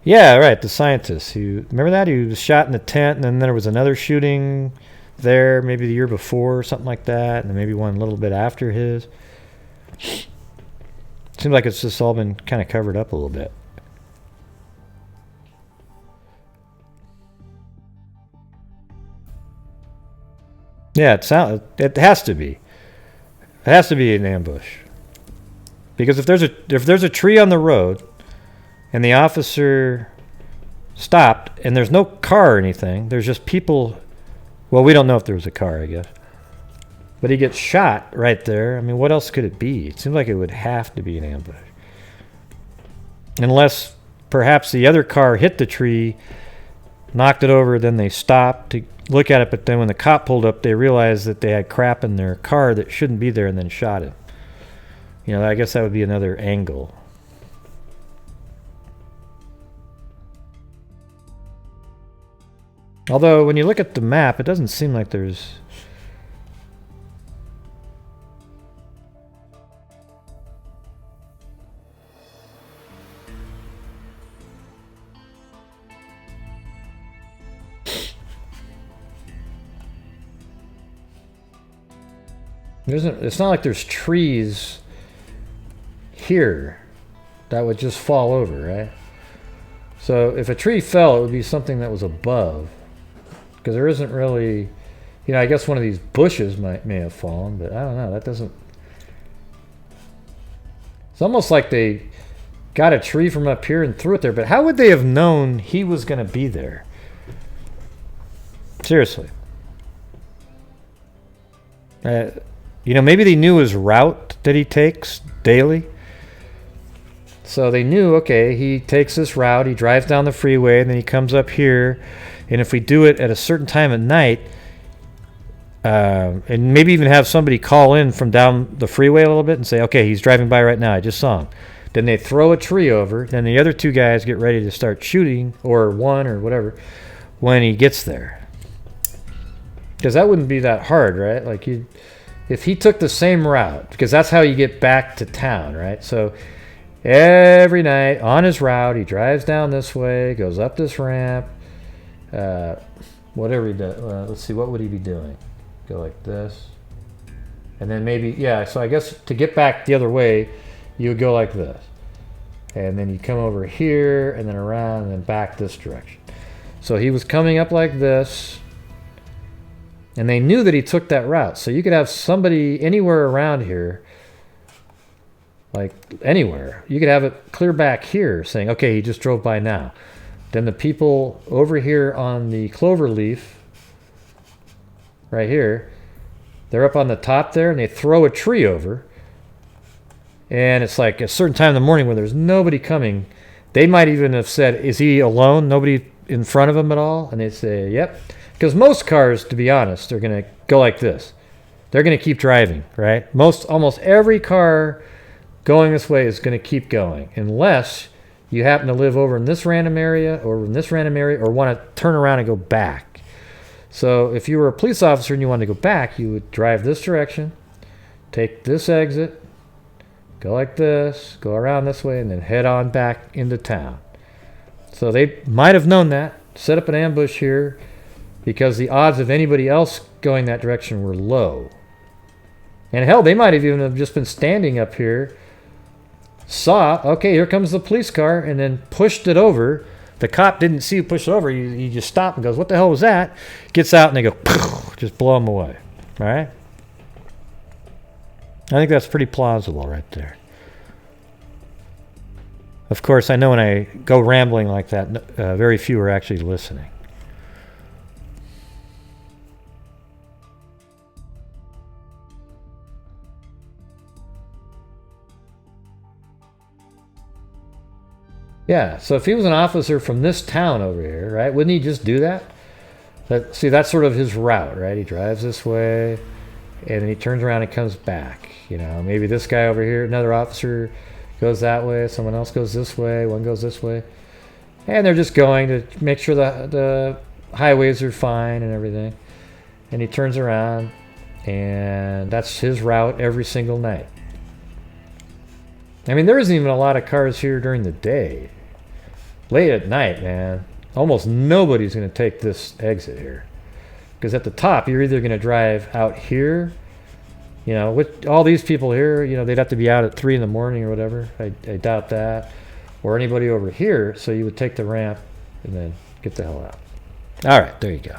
Yeah, right. The scientist remember that? He was shot in the tent, and then there was another shooting there, maybe the year before or something like that, and then maybe one a little bit after his. Seems like it's just all been kind of covered up a little bit. Yeah, it has to be. It has to be an ambush. Because if there's a tree on the road and the officer stopped and there's no car or anything, there's just people. Well, we don't know if there was a car, I guess. But he gets shot right there. I mean, what else could it be? It seems like it would have to be an ambush. Unless perhaps the other car hit the tree, knocked it over, then they stopped to look at it, but then when the cop pulled up, they realized that they had crap in their car that shouldn't be there and then shot him. You know, I guess that would be another angle. Although, when you look at the map, it doesn't seem like there's... It's not like there's trees here that would just fall over, right? So if a tree fell, it would be something that was above. Because there isn't really, you know, I guess one of these bushes may have fallen, but I don't know. That doesn't... It's almost like they got a tree from up here and threw it there, but how would they have known he was going to be there? Seriously. You know, maybe they knew his route that he takes daily. So they knew, okay, he takes this route, he drives down the freeway, and then he comes up here. And if we do it at a certain time at night, and maybe even have somebody call in from down the freeway a little bit and say, okay, he's driving by right now, I just saw him. Then they throw a tree over, then the other two guys get ready to start shooting, or one or whatever, when he gets there. Because that wouldn't be that hard, right? Like, if he took the same route, because that's how you get back to town, right? So every night on his route, he drives down this way, goes up this ramp, whatever he does. Let's see, what would he be doing? Go like this. And then maybe, yeah, so I guess to get back the other way, you would go like this. And then you come over here, and then around, and then back this direction. So he was coming up like this, and they knew that he took that route. So you could have somebody anywhere around here, like anywhere. You could have it clear back here saying, okay, he just drove by now. Then the people over here on the clover leaf, right here, they're up on the top there, and they throw a tree over. And it's like a certain time in the morning when there's nobody coming. They might even have said, is he alone? Nobody in front of him at all? And they say, yep. Because most cars, to be honest, are going to go like this. They're going to keep driving, right? Almost every car going this way is going to keep going, unless you happen to live over in this random area or in this random area or want to turn around and go back. So if you were a police officer and you wanted to go back, you would drive this direction, take this exit, go like this, go around this way, and then head on back into town. So they might have known that, set up an ambush here, because the odds of anybody else going that direction were low. And hell, they might have even have just been standing up here, saw, okay, here comes the police car, and then pushed it over. The cop didn't see you push it over. He just stopped and goes, what the hell was that? Gets out and they go, just blow him away. All right? I think that's pretty plausible right there. Of course, I know when I go rambling like that, very few are actually listening. Yeah, so if he was an officer from this town over here, right, wouldn't he just do that? See, that's sort of his route, right? He drives this way, and then he turns around and comes back. You know, maybe this guy over here, another officer, goes that way, someone else goes this way, one goes this way. And they're just going to make sure the highways are fine and everything. And he turns around, and that's his route every single night. I mean, there isn't even a lot of cars here during the day. Late at night, man, almost nobody's going to take this exit here. Because at the top, you're either going to drive out here, you know, with all these people here, you know, they'd have to be out at 3 in the morning or whatever. I doubt that. Or anybody over here, so you would take the ramp and then get the hell out. All right, there you go.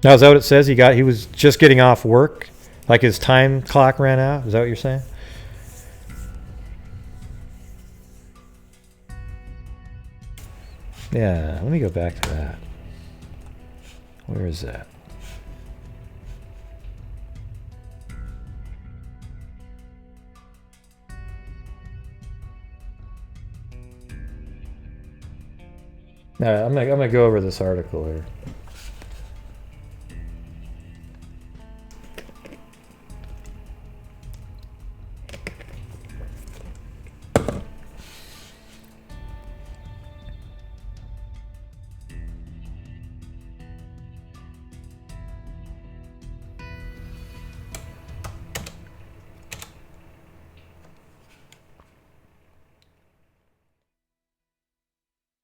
Now, is that what it says? He was just getting off work? Like his time clock ran out? Is that what you're saying? Yeah, let me go back to that. Where is that? All right, I'm gonna go over this article here.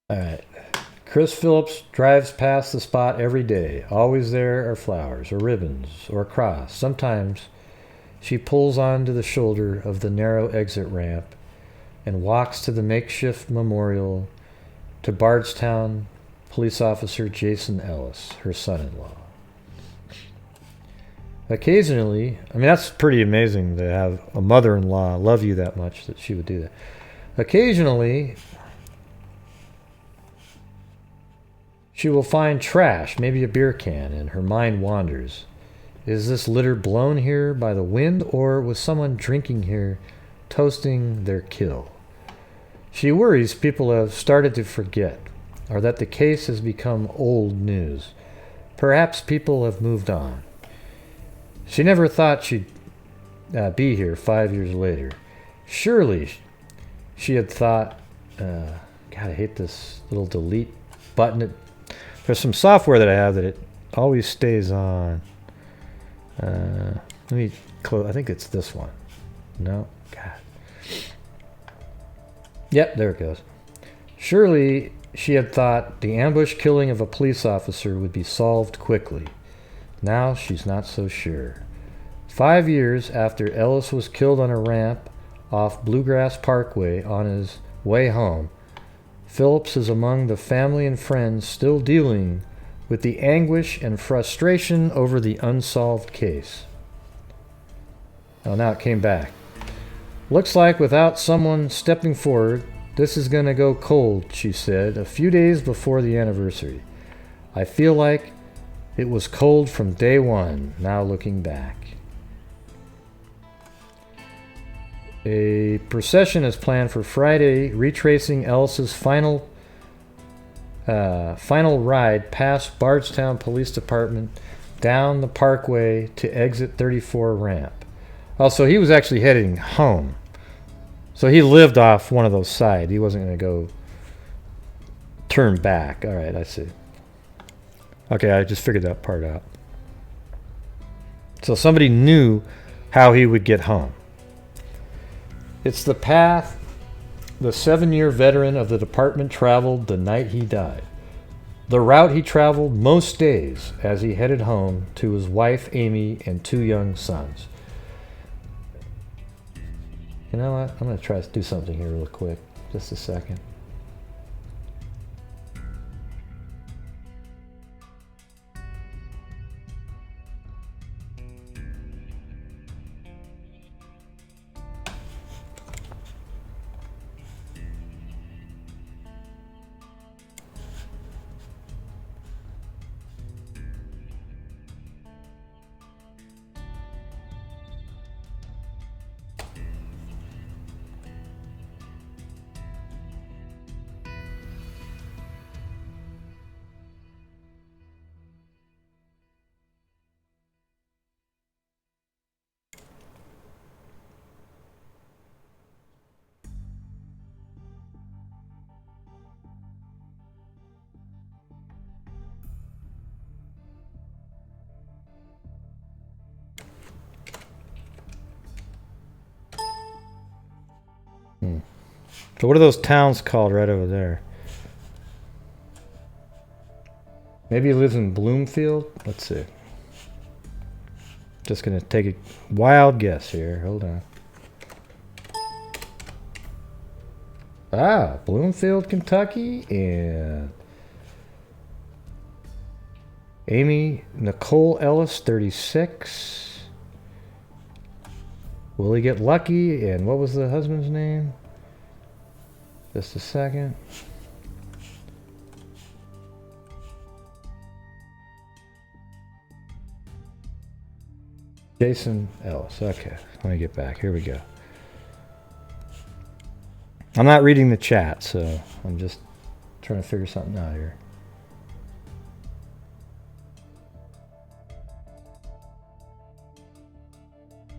All right. Chris Phillips drives past the spot every day. Always there are flowers or ribbons or a cross. Sometimes she pulls onto the shoulder of the narrow exit ramp and walks to the makeshift memorial to Bardstown police officer Jason Ellis, her son-in-law. Occasionally, I mean, that's pretty amazing to have a mother-in-law love you that much that she would do that. Occasionally, she will find trash, maybe a beer can, and her mind wanders. Is this litter blown here by the wind, or was someone drinking here, toasting their kill? She worries people have started to forget, or that the case has become old news. Perhaps people have moved on. She never thought she'd be here 5 years later. Surely she had thought, God, I hate this little delete button. There's some software that I have that it always stays on. Let me close. I think it's this one. No, God. Yep, there it goes. Surely she had thought the ambush killing of a police officer would be solved quickly. Now she's not so sure. 5 years after Ellis was killed on a ramp off Bluegrass Parkway on his way home, Phillips is among the family and friends still dealing with the anguish and frustration over the unsolved case. Oh, now it came back. Looks like without someone stepping forward, this is going to go cold, she said, a few days before the anniversary. I feel like it was cold from day one, now looking back. A procession is planned for Friday, retracing Ellis's final ride past Bardstown Police Department down the parkway to exit 34 ramp. Oh, so he was actually heading home. So he lived off one of those sides. He wasn't going to go turn back. All right, I see. Okay, I just figured that part out. So somebody knew how he would get home. It's the path the 7-year veteran of the department traveled the night he died. The route he traveled most days as he headed home to his wife, Amy, and 2 young sons. You know what? I'm going to try to do something here real quick. Just a second. So what are those towns called right over there? Maybe he lives in Bloomfield? Let's see. Just going to take a wild guess here. Hold on. Ah, Bloomfield, Kentucky. And Amy Nicole Ellis, 36. Will he get lucky? And what was the husband's name? Just a second. Jason Ellis. Okay, let me get back. Here we go. I'm not reading the chat, so I'm just trying to figure something out here.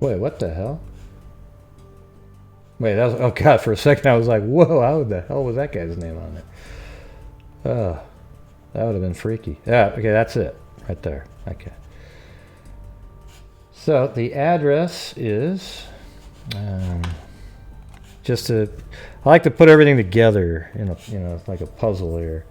Wait, what the hell? Wait, that was, oh god, for a second I was like, whoa, how the hell was that guy's name on it? Oh, that would have been freaky. Yeah, okay, that's it. Right there. Okay. So, the address is... just to... I like to put everything together in a, you know, like a puzzle here.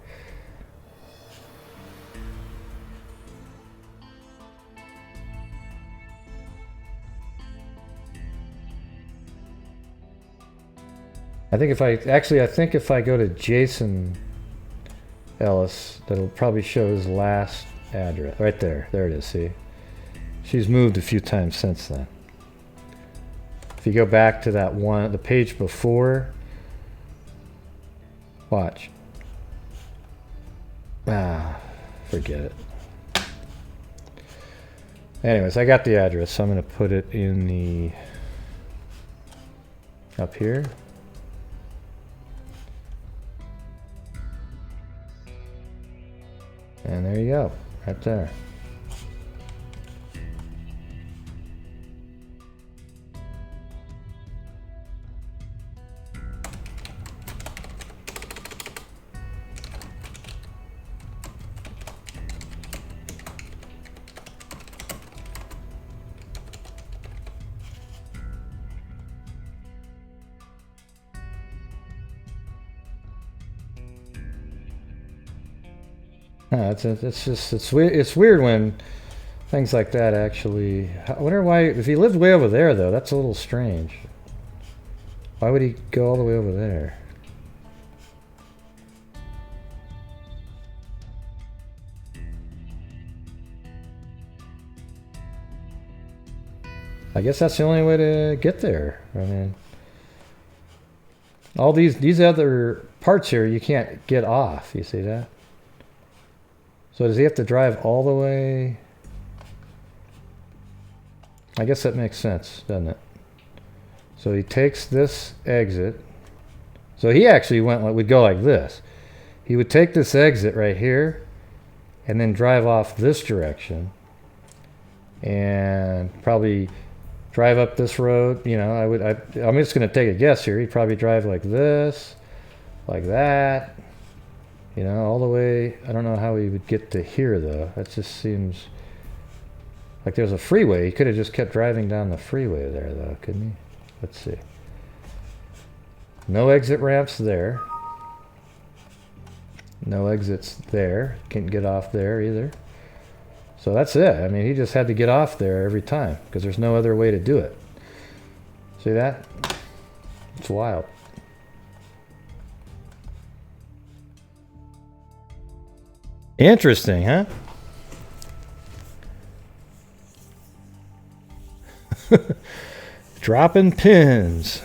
I think if I go to Jason Ellis, that'll probably show his last address. Right there. There it is, see? She's moved a few times since then. If you go back to that one, the page before, watch. Ah, forget it. Anyways, I got the address, so I'm going to put it in the... up here. And there you go, right there. It's weird. It's weird when things like that actually. I wonder why. If he lived way over there, though, that's a little strange. Why would he go all the way over there? I guess that's the only way to get there. I mean, all these other parts here you can't get off. You see that? So does he have to drive all the way? I guess that makes sense, doesn't it? So he takes this exit. So he actually would go like this. He would take this exit right here and then drive off this direction and probably drive up this road. You know, I'm just going to take a guess here. He'd probably drive like this, like that. You know, all the way. I don't know how he would get to here, though. That just seems like there's a freeway. He could have just kept driving down the freeway there, though, couldn't he? Let's see. No exit ramps there. No exits there. Can't get off there either. So that's it. I mean, he just had to get off there every time because there's no other way to do it. See that? It's wild. Interesting, huh? Dropping pins.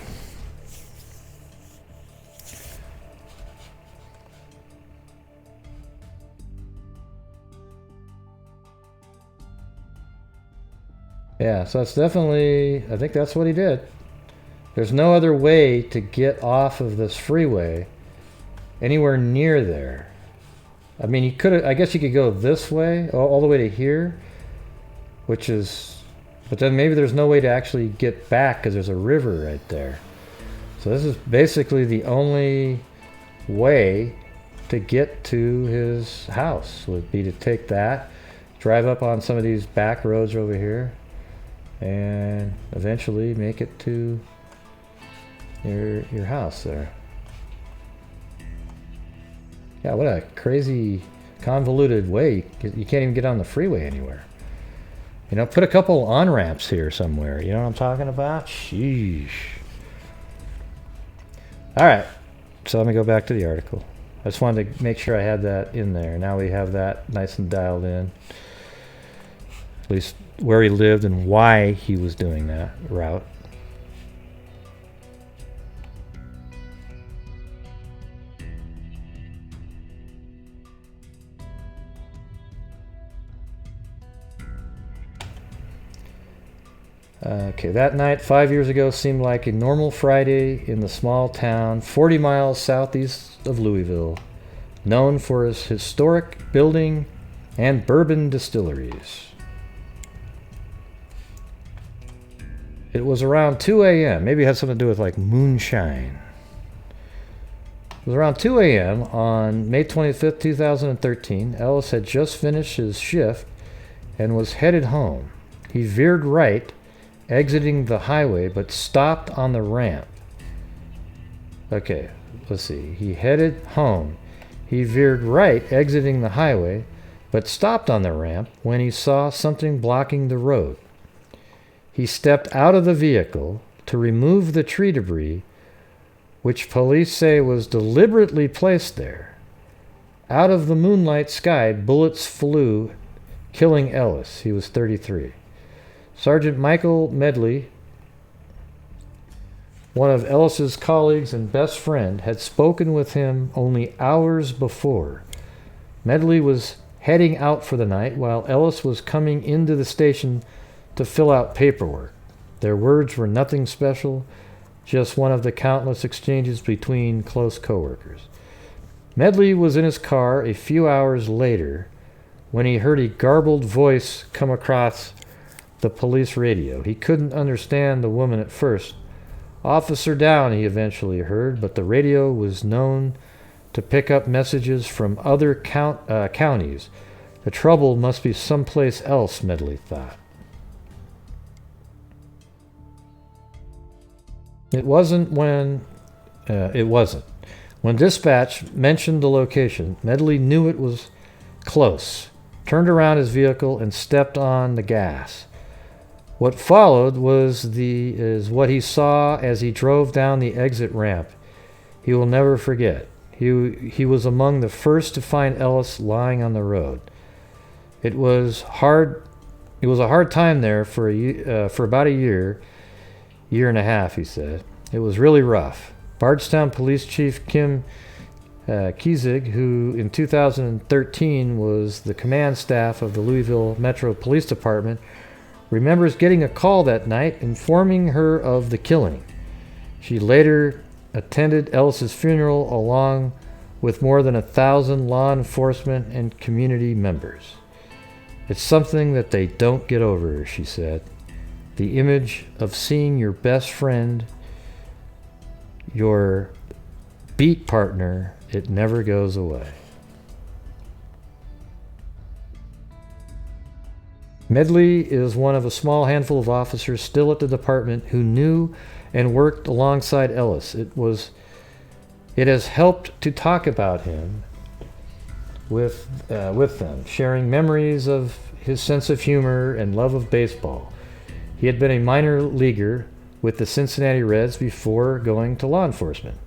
Yeah, so it's definitely, I think that's what he did. There's no other way to get off of this freeway anywhere near there. I mean, you could, I guess you could go this way, all the way to here, which is, but then maybe there's no way to actually get back because there's a river right there. So this is basically the only way to get to his house would be to take that, drive up on some of these back roads over here, and eventually make it to your house there. Yeah, what a crazy, convoluted way. You can't even get on the freeway anywhere. You know, put a couple on-ramps here somewhere. You know what I'm talking about? Sheesh. All right, so let me go back to the article. I just wanted to make sure I had that in there. Now we have that nice and dialed in. At least where he lived and why he was doing that route. Okay, that night 5 years ago seemed like a normal Friday in the small town 40 miles southeast of Louisville, known for its historic building and bourbon distilleries. It was around 2 a.m. Maybe it had something to do with like moonshine. It was around 2 a.m. on May 25th, 2013. Ellis had just finished his shift and was headed home. He veered right, exiting the highway, but stopped on the ramp. Okay, let's see. He headed home. He veered right, exiting the highway, but stopped on the ramp when he saw something blocking the road. He stepped out of the vehicle to remove the tree debris, which police say was deliberately placed there. Out of the moonlight sky, bullets flew, killing Ellis. He was 33. Sergeant Michael Medley, one of Ellis's colleagues and best friend, had spoken with him only hours before. Medley was heading out for the night while Ellis was coming into the station to fill out paperwork. Their words were nothing special, just one of the countless exchanges between close coworkers. Medley was in his car a few hours later when he heard a garbled voice come across the police radio. He couldn't understand the woman at first. Officer down, he eventually heard, but the radio was known to pick up messages from other counties. The trouble must be someplace else, Medley thought. It wasn't. When dispatch mentioned the location, Medley knew it was close, turned around his vehicle, and stepped on the gas. What followed is what he saw as he drove down the exit ramp. He will never forget. He was among the first to find Ellis lying on the road. It was hard. It was a hard time there for about a year and a half, he said. It was really rough. Bardstown Police Chief Kim Kiesig, who in 2013 was the command staff of the Louisville Metro Police Department, remembers getting a call that night informing her of the killing. She later attended Ellis's funeral along with more than 1,000 law enforcement and community members. It's something that they don't get over, she said. The image of seeing your best friend, your beat partner, it never goes away. Medley is one of a small handful of officers still at the department who knew and worked alongside Ellis. It was It has helped to talk about him with them, sharing memories of his sense of humor and love of baseball. He had been a minor leaguer with the Cincinnati Reds before going to law enforcement.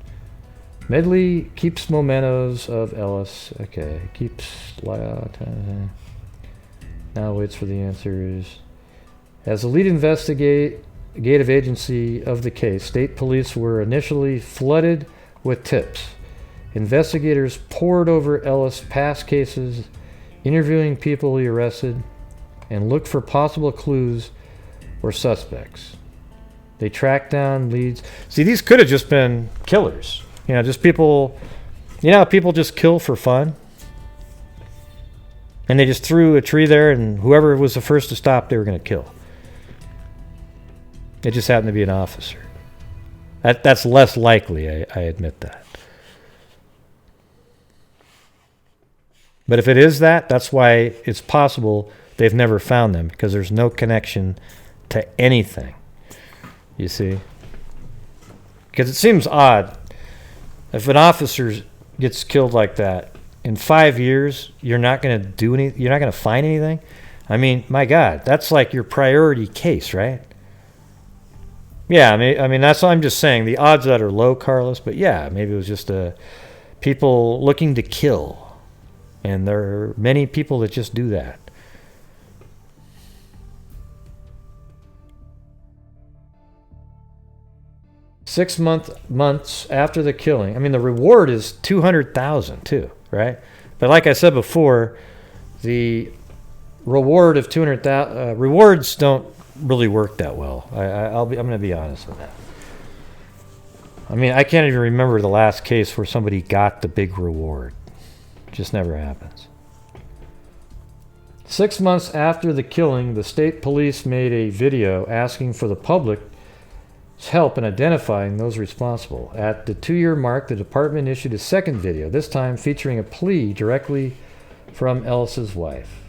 Medley keeps mementos of Ellis. Okay, now waits for the answers. As the lead investigative agency of the case, state police were initially flooded with tips. Investigators pored over Ellis' past cases, interviewing people he arrested, and looked for possible clues or suspects. They tracked down leads. See, these could have just been killers. Just people. People just kill for fun. And they just threw a tree there, and whoever was the first to stop, they were going to kill. It just happened to be an officer. That's less likely, I admit that. But if it is that, that's why it's possible they've never found them, because there's no connection to anything. You see? Because it seems odd. If an officer gets killed like that, in 5 years, you're not going to do anything. You're not going to find anything. I mean, my God, that's like your priority case, right? Yeah, I mean that's what I'm just saying. The odds of that are low, Carlos. But yeah, maybe it was just people looking to kill, and there are many people that just do that. Six months after the killing, I mean the reward is $200,000 too, right? But like I said before, the reward of $200,000 rewards don't really work that well. I'm going to be honest with that. I mean, I can't even remember the last case where somebody got the big reward. It just never happens. 6 months after the killing, the state police made a video asking for the public's help in identifying those responsible. At the 2-year mark, the department issued a second video, this time featuring a plea directly from Ellis's wife.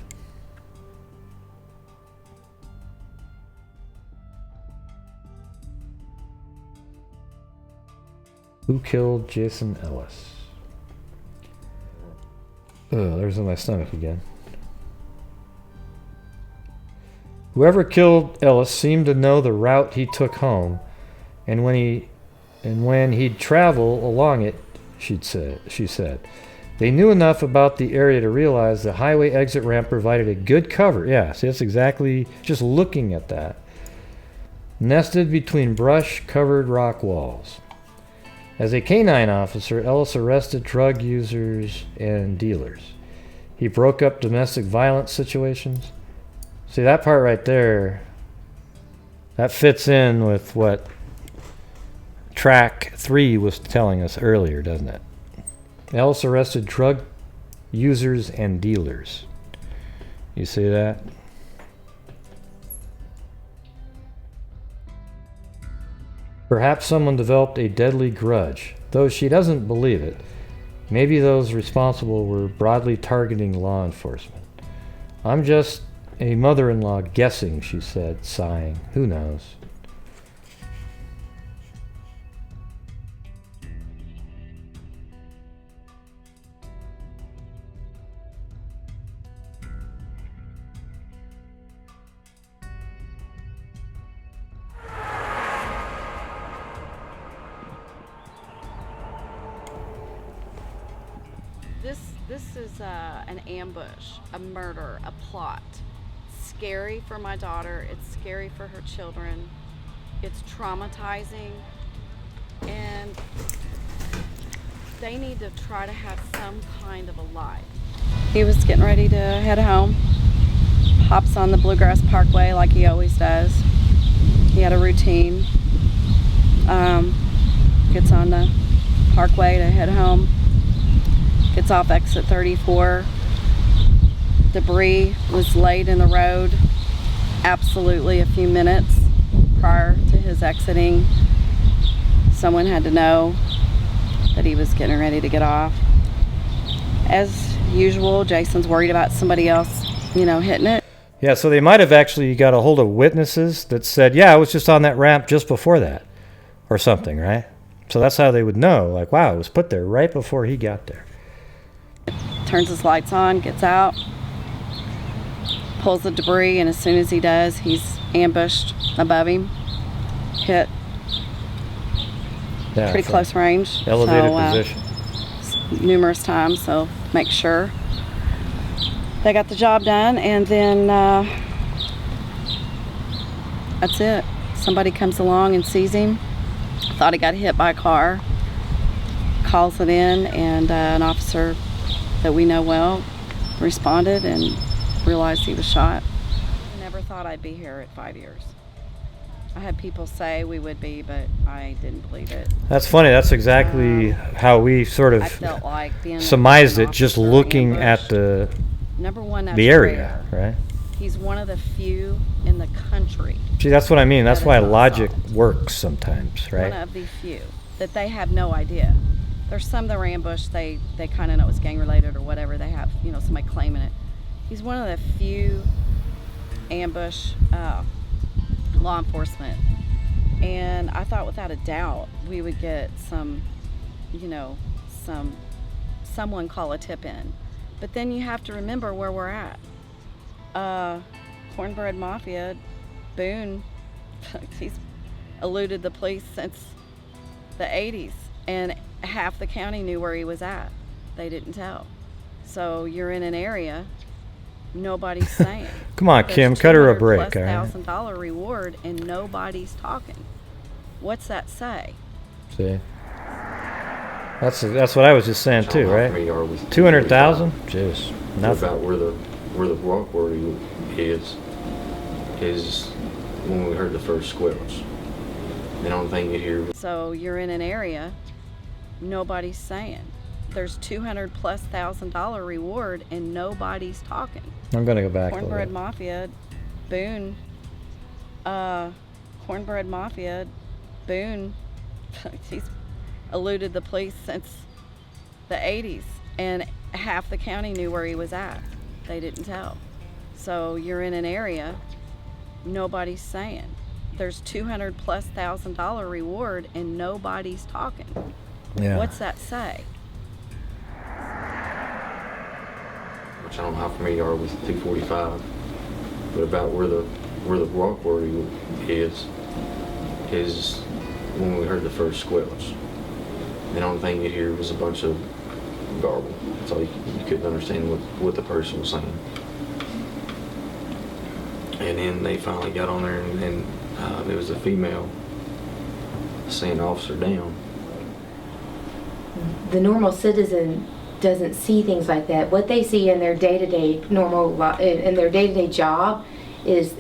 Who killed Jason Ellis? Oh, there's in my stomach again. Whoever killed Ellis seemed to know the route he took home, and when he'd travel along it, she said. They knew enough about the area to realize the highway exit ramp provided a good cover. Yeah, see, that's exactly, just looking at that. Nested between brush-covered rock walls. As a canine officer, Ellis arrested drug users and dealers. He broke up domestic violence situations. See, that part right there, that fits in with what track 3 was telling us earlier, doesn't it? Ellis arrested drug users and dealers. You see that? Perhaps someone developed a deadly grudge, though she doesn't believe it. Maybe those responsible were broadly targeting law enforcement. I'm just a mother-in-law guessing, she said, sighing. Who knows? This is an ambush, a murder, a plot. Scary for my daughter. It's scary for her children. It's traumatizing, and they need to try to have some kind of a life. He was getting ready to head home. Hops on the Bluegrass Parkway like he always does. He had a routine. Gets on the parkway to head home. Gets off exit 34. Debris was laid in the road absolutely a few minutes prior to his exiting. Someone had to know that he was getting ready to get off. As usual, Jason's worried about somebody else, hitting it. Yeah, so they might have actually got a hold of witnesses that said, yeah, I was just on that ramp just before that, or something, right? So that's how they would know, like, wow, it was put there right before he got there. Turns his lights on, gets out, pulls the debris, and as soon as he does, he's ambushed above him, hit Yeah, pretty so close range. elevated So, position. numerous times, so make sure they got the job done, and then that's it. Somebody comes along and sees him, thought he got hit by a car, calls it in, and an officer that we know well responded and realized he was shot. I never thought I'd be here at 5 years. I had people say we would be, but I didn't believe it. That's funny. That's exactly how we sort I of felt like being surmised an it just officer looking ambushed. at the Number one, that's area, rare. right? He's one of the few in the country. See, that's what I mean. That's That why is not logic solved. works sometimes, right? One of the few that they have no idea. There's some that were ambushed. They kind of know it's gang related or whatever. They have somebody claiming it. He's one of the few ambush law enforcement, and I thought without a doubt we would get someone call a tip in. But then you have to remember where we're at. Cornbread Mafia, Boone, he's eluded the police since the 80s, and half the county knew where he was at. They didn't tell. So you're in an area nobody's saying. Come on, Kim, cut her a break, all right? $200,000 reward, and nobody's talking. What's that say? See, that's what I was just saying too, right? 200,000, jeez, nothing. About where the rock quarry is when we heard the first squelch. The only thing you hear. So you're in an area nobody's saying. There's $200,000+ reward, and nobody's talking. I'm gonna go back a little Cornbread bit. Mafia, Boone. Cornbread Mafia, Boone. He's eluded the police since the 80s, and half the county knew where he was at. They didn't tell. So you're in an area nobody's saying. There's $200,000+ reward, and nobody's talking. Yeah. What's that say? Which I don't know how familiar you are with 245, but about where the rock quarry is when we heard the first squelch. The only thing you hear was a bunch of garble. That's all you couldn't understand what the person was saying. And then they finally got on there, and there was a female saying officer down. The normal citizen doesn't see things like that. What they see in their day-to-day in their day-to-day job is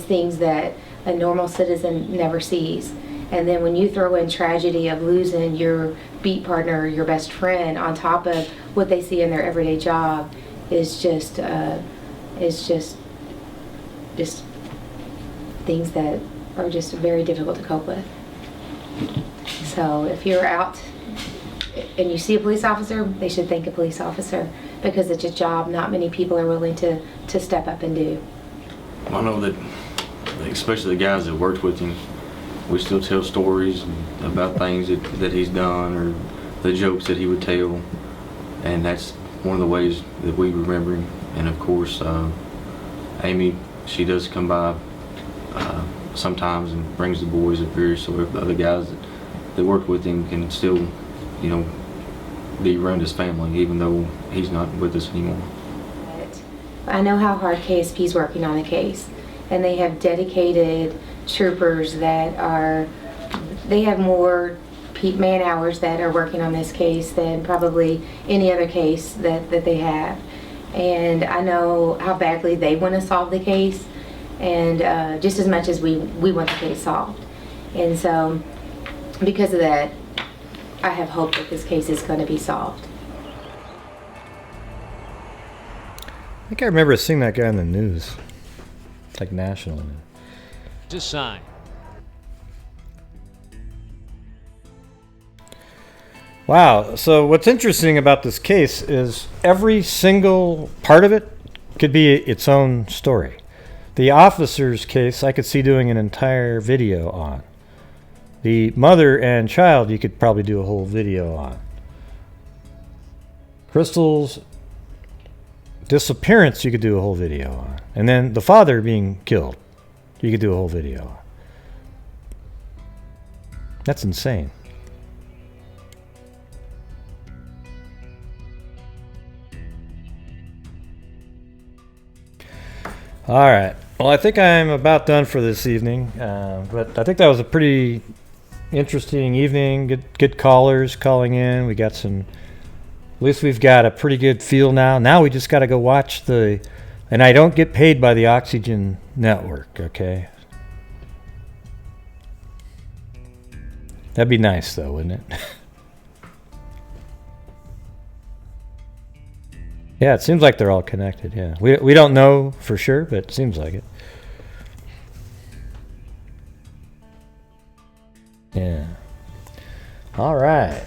things that a normal citizen never sees. And then when you throw in tragedy of losing your beat partner, your best friend, on top of what they see in their everyday job, is just things that are just very difficult to cope with. So if you're out and you see a police officer, they should thank a police officer, because it's a job not many people are willing to step up and do. I know that, especially the guys that worked with him, we still tell stories about things that he's done, or the jokes that he would tell, and that's one of the ways that we remember him. And of course, Amy, she does come by sometimes and brings the boys up here, so if the other guys that worked with him can still, be around his family, even though he's not with us anymore. I know how hard KSP is working on the case, and they have dedicated troopers that they have more man hours that are working on this case than probably any other case that they have. And I know how badly they want to solve the case, and just as much as we want the case solved. And so because of that, I have hope that this case is going to be solved. I think I remember seeing that guy in the news, like national. To sign. Wow. So what's interesting about this case is every single part of it could be its own story. The officer's case, I could see doing an entire video on. The mother and child you could probably do a whole video on. Crystal's disappearance you could do a whole video on. And then the father being killed you could do a whole video on. That's insane. All right. Well, I think I'm about done for this evening. But I think that was a pretty interesting evening. Good callers calling in. We got some. At least we've got a pretty good feel now. Now we just got to go watch the. And I don't get paid by the Oxygen Network. Okay. That'd be nice, though, wouldn't it? Yeah, it seems like they're all connected. Yeah, we don't know for sure, but it seems like it. Yeah. All right.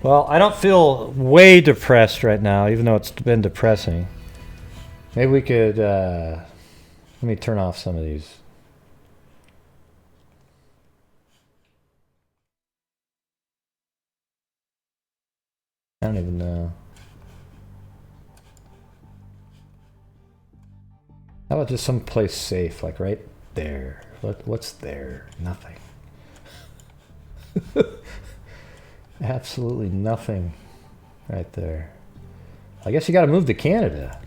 Well, I don't feel way depressed right now, even though it's been depressing. Maybe we could. Let me turn off some of these. I don't even know. How about just someplace safe, like right there? What's there? Nothing. Absolutely nothing right there. I guess you got to move to Canada.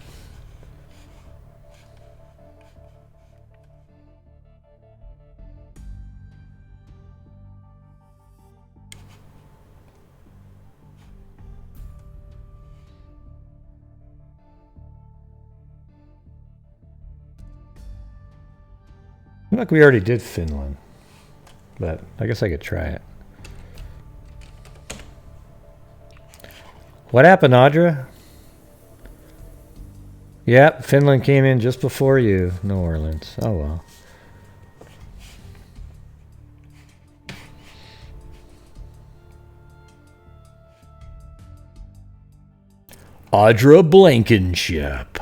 Like we already did Finland, but I guess I could try it. What happened, Audra? Yep, Finland came in just before you, New Orleans. Oh well. Audra Blankenship.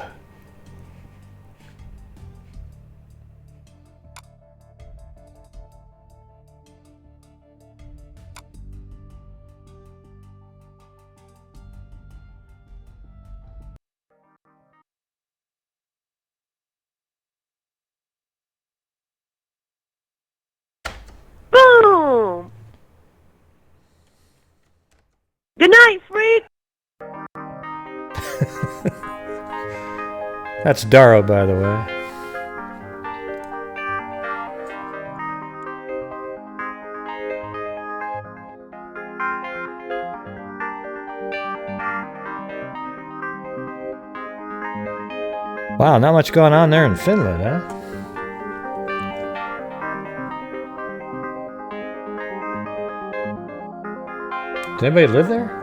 Boom! Good night, freak! That's Daro, by the way. Wow, not much going on there in Finland, huh? Does anybody live there?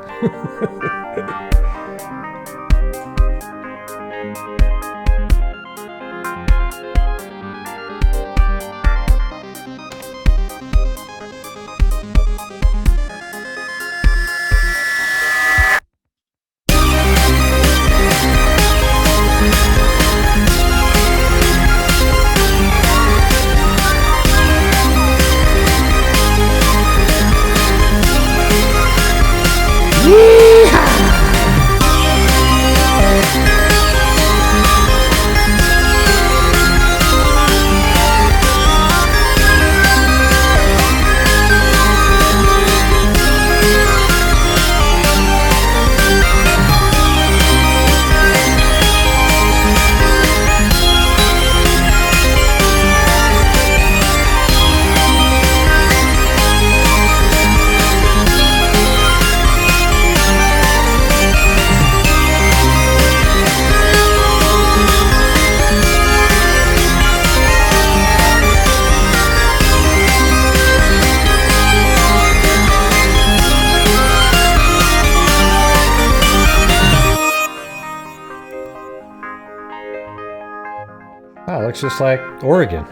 Wow, looks just like Oregon.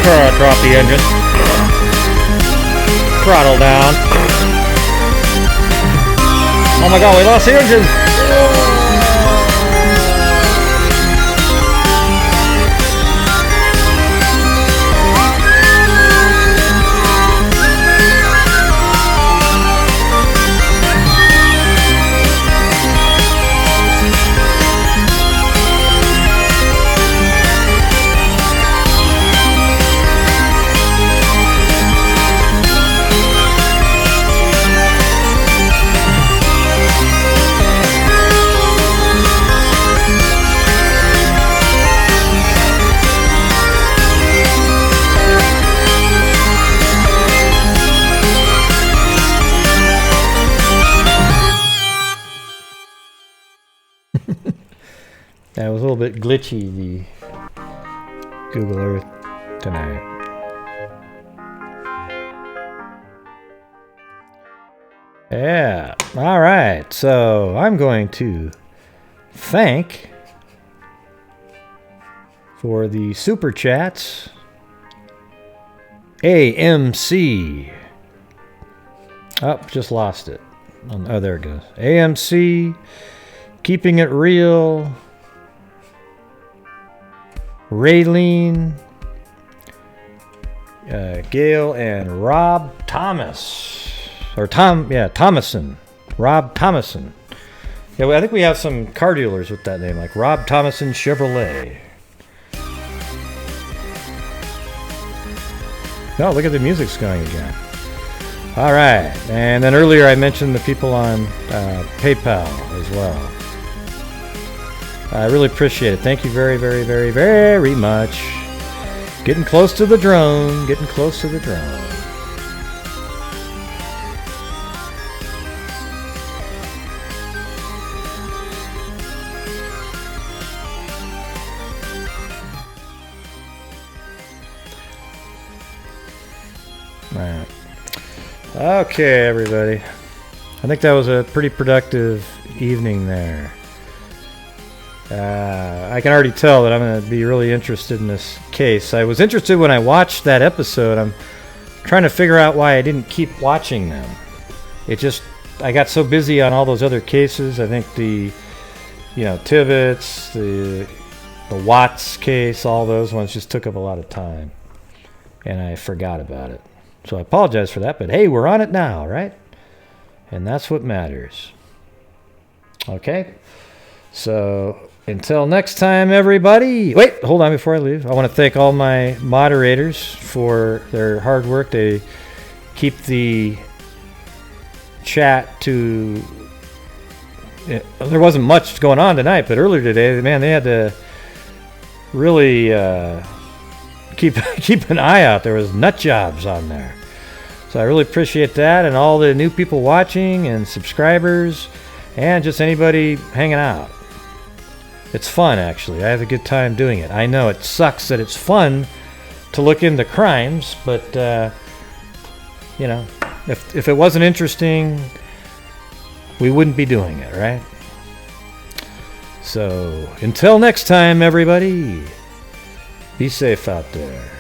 Drop the engine. Throttle down. Oh my god, we lost the engine! That was a little bit glitchy, the Google Earth tonight. Yeah, all right. So I'm going to thank for the super chats AMC. Oh, just lost it. Oh, there it goes. AMC, Keeping It Real, Raylene, Gail, and Rob Thomas. Or Thomason. Rob Thomason. Yeah, I think we have some car dealers with that name, like Rob Thomason Chevrolet. Oh, look at the music's going again. All right, and then earlier I mentioned the people on PayPal as well. I really appreciate it. Thank you very, very, very, very much. Getting close to the drone. Getting close to the drone. Right. Okay, everybody. I think that was a pretty productive evening there. I can already tell that I'm going to be really interested in this case. I was interested when I watched that episode. I'm trying to figure out why I didn't keep watching them. I got so busy on all those other cases. I think the Tibbetts, the Watts case, all those ones just took up a lot of time. And I forgot about it. So I apologize for that, but hey, we're on it now, right? And that's what matters. Okay? So until next time, everybody. Wait, hold on before I leave. I want to thank all my moderators for their hard work. They keep the chat to... There wasn't much going on tonight, but earlier today, man, they had to really keep an eye out. There was nut jobs on there. So I really appreciate that, and all the new people watching and subscribers and just anybody hanging out. It's fun, actually. I have a good time doing it. I know it sucks that it's fun to look into crimes, but if it wasn't interesting, we wouldn't be doing it, right? So until next time, everybody, be safe out there.